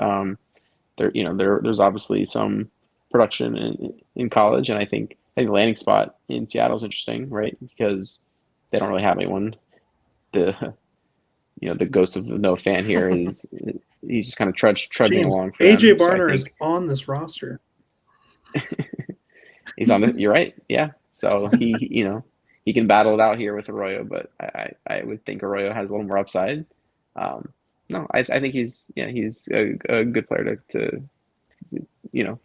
There's obviously some production in college, and I think the landing spot in Seattle is interesting, right? Because they don't really have anyone. The ghost of Noah Fan here is he's just kind of trudging James, along for AJ them. So Barner is on this roster. he's on the. You're right. Yeah. So he can battle it out here with Arroyo, but I would think Arroyo has a little more upside. No, I think he's a good player to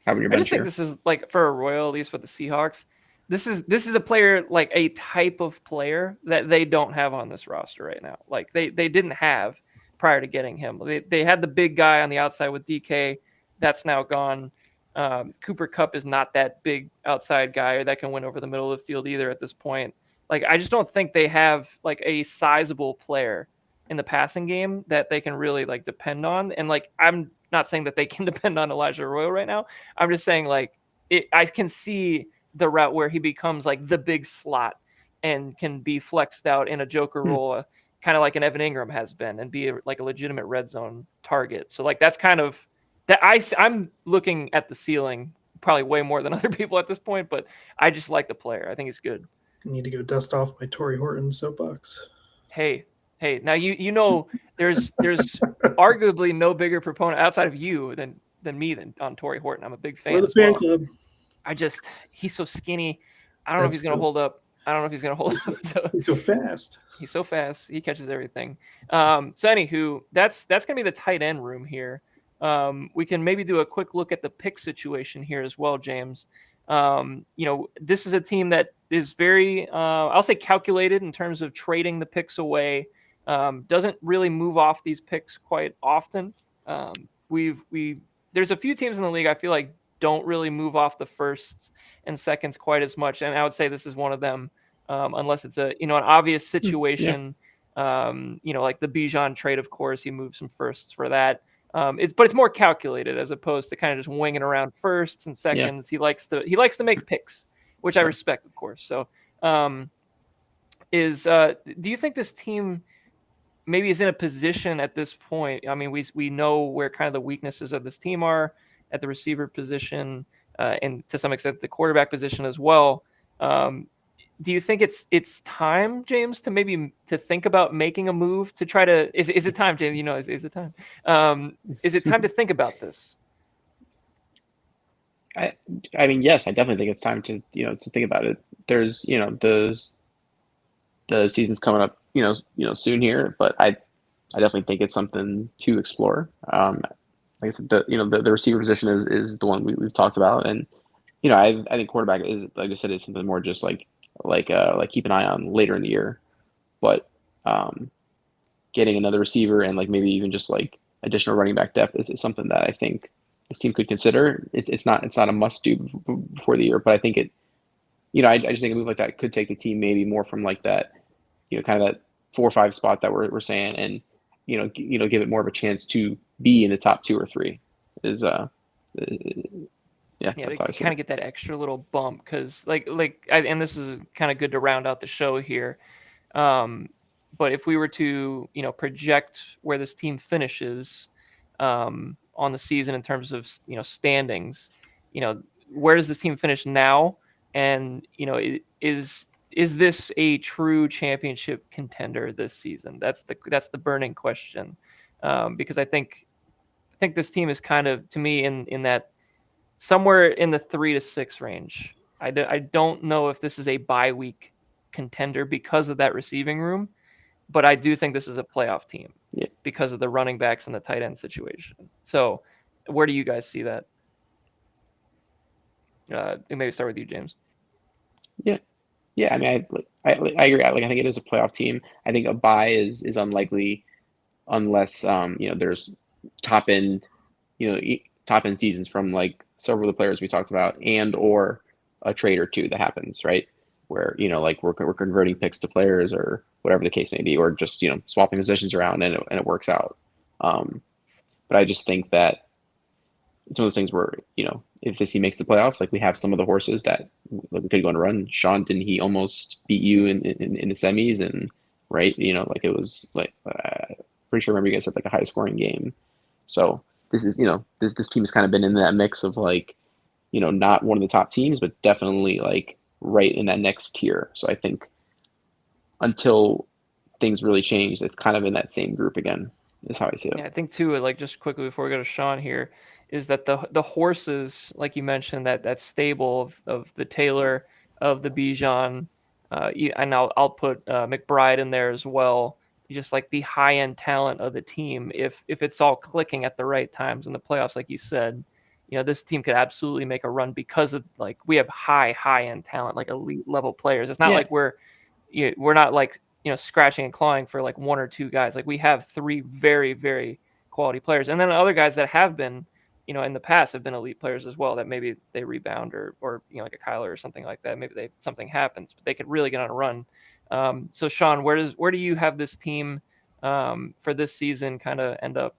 have on your I bench just think here. this is like, for Arroyo, at least with the Seahawks, this is a player, like a type of player that they don't have on this roster right now. Like they didn't have prior to getting him. They had the big guy on the outside with DK. That's now gone. Cooper Kupp is not that big outside guy that can win over the middle of the field either at this point. Like, I just don't think they have like a sizable player in the passing game that they can really like depend on. And like, I'm not saying that they can depend on Elijah Arroyo right now. I'm just saying like I can see the route where he becomes like the big slot and can be flexed out in a joker role, kind of like an Evan Ingram has been, and be like a legitimate red zone target. So like that's kind of that I'm looking at the ceiling probably way more than other people at this point, but I just like the player. I think he's good. I need to go dust off my Torrey Horton soapbox. Hey, now there's arguably no bigger proponent outside of you than me on Torrey Horton. I'm a big fan. We're the as fan well. club. He's so skinny. I don't know if he's going to hold up. I don't know if he's going to hold up. He's so fast. He's so fast. He catches everything. So anywho, that's going to be the tight end room here. We can maybe do a quick look at the pick situation here as well, James. This is a team that is very, I'll say, calculated in terms of trading the picks away. Doesn't really move off these picks quite often. There's a few teams in the league I feel like don't really move off the firsts and seconds quite as much, and I would say this is one of them, unless it's an obvious situation. Like the Bijan trade, of course, he moved some firsts for that. It's more calculated as opposed to kind of just winging around firsts and seconds. He likes to make picks, which I respect, of course. So, do you think this team maybe is in a position at this point? I mean, we know where kind of the weaknesses of this team are at the receiver position, and to some extent the quarterback position as well. Do you think it's time, James, to maybe to think about making a move to try to? Is it time, James? Is it time? Is it time to think about this? I mean, yes, I definitely think it's time to think about it. There's the season's coming up soon here, but I definitely think it's something to explore. Like I said, the receiver position is the one we've talked about, and I think quarterback is, like I said, is something more just like keep an eye on later in the year, but getting another receiver and like maybe even just like additional running back depth is something that I think this team could consider. It's not a must do before the year, but I think I just think a move like that could take the team maybe more from like that kind of that 4 or 5 spot that we're saying, and give it more of a chance to be in the top 2 or 3 is to kind of get that extra little bump, because and this is kind of good to round out the show here. But if we were to project where this team finishes on the season in terms of standings, where does this team finish now? And is this a true championship contender this season? That's the burning question, because I think this team is kind of, to me, in that somewhere in the 3 to 6 range. I don't know if this is a bye week contender because of that receiving room, but I do think this is a playoff team because of the running backs and the tight end situation. So where do you guys see that? Maybe start with you, James. Yeah. I mean, I agree. I think it is a playoff team. I think a bye is unlikely unless there's top end top end seasons from like several of the players we talked about, and or a trade or two that happens, right? Where like we're converting picks to players or whatever the case may be, or just swapping positions around and it works out. But I just think that it's one of those things where if this team makes the playoffs, like we have some of the horses that like we could go on a run. Sean, didn't he almost beat you in the semis? And right, like it was like pretty sure I remember you guys had like a high scoring game. So this is this team's kind of been in that mix of like not one of the top teams, but definitely like right in that next tier. So I think until things really change, it's kind of in that same group again. Is how I see it. Yeah, I think too. Like just quickly before we go to Sean here, is that the horses, like you mentioned, that stable of the Taylor, of the Bijan, and I'll put McBride in there as well. Just like the high end talent of the team, if it's all clicking at the right times in the playoffs, like you said, this team could absolutely make a run because of like we have high end talent, like elite level players. It's not like we're not like scratching and clawing for like one or two guys. Like we have three very, very quality players. And then other guys that have been, in the past have been elite players as well, that maybe they rebound or like a Kyler or something like that. Maybe something happens, but they could really get on a run. So Sean, where do you have this team for this season kind of end up?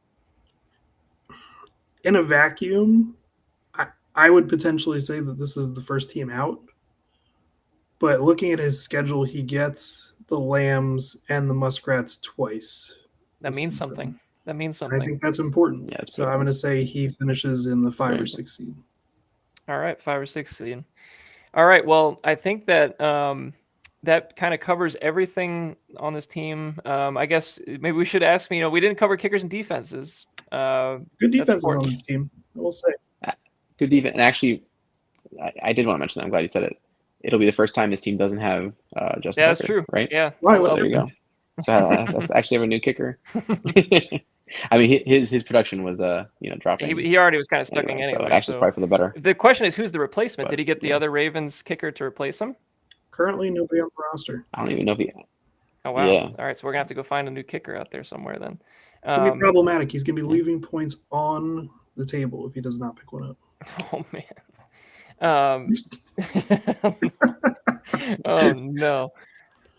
In a vacuum, I would potentially say that this is the first team out. But looking at his schedule, he gets the Lambs and the Muskrats twice. That means something. That means something. I think that's important. Yeah, so I'm going to say he finishes in the 5 or 6 seed. All right, 5 or 6 seed. All right. Well, I think that that kind of covers everything on this team. I guess maybe we should ask. We didn't cover kickers and defenses. Good defenses on this team, I will say. Good defense, and actually, I did want to mention that. I'm glad you said it. It'll be the first time this team doesn't have Justin. Yeah, that's true. Right? Yeah. Well, there you go. So that's actually have a new kicker. I mean, his production was dropping. He already was kind of stuck anyway. So actually, probably for the better. The question is, who's the replacement? Did he get the other Ravens kicker to replace him? Currently, nobody on the roster. I don't even know if he. Oh wow! Yeah. All right, so we're gonna have to go find a new kicker out there somewhere then. It's gonna be problematic. He's gonna be leaving points on the table if he does not pick one up. Oh man. Oh no.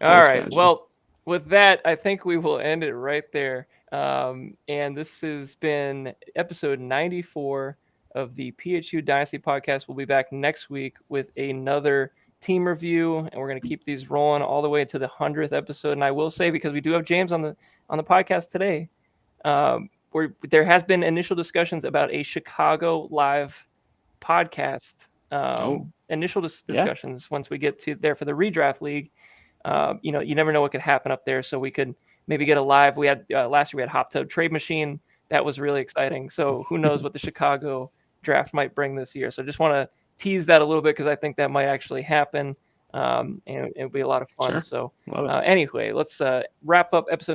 All right. Well, with that, I think we will end it right there. And this has been episode 94 of the PHU Dynasty podcast. We'll be back next week with another team review, and we're going to keep these rolling all the way to the 100th episode. And I will say, because we do have James on the podcast today, where there has been initial discussions about a Chicago live podcast. Initial discussions once we get to there for the redraft league. You never know what could happen up there, so we could maybe get a live. We had last year we had Hot Tub Trade Machine. That was really exciting. So who knows what the Chicago draft might bring this year. So just want to tease that a little bit because I think that might actually happen. And it'll be a lot of fun. Sure. So anyway, let's wrap up episode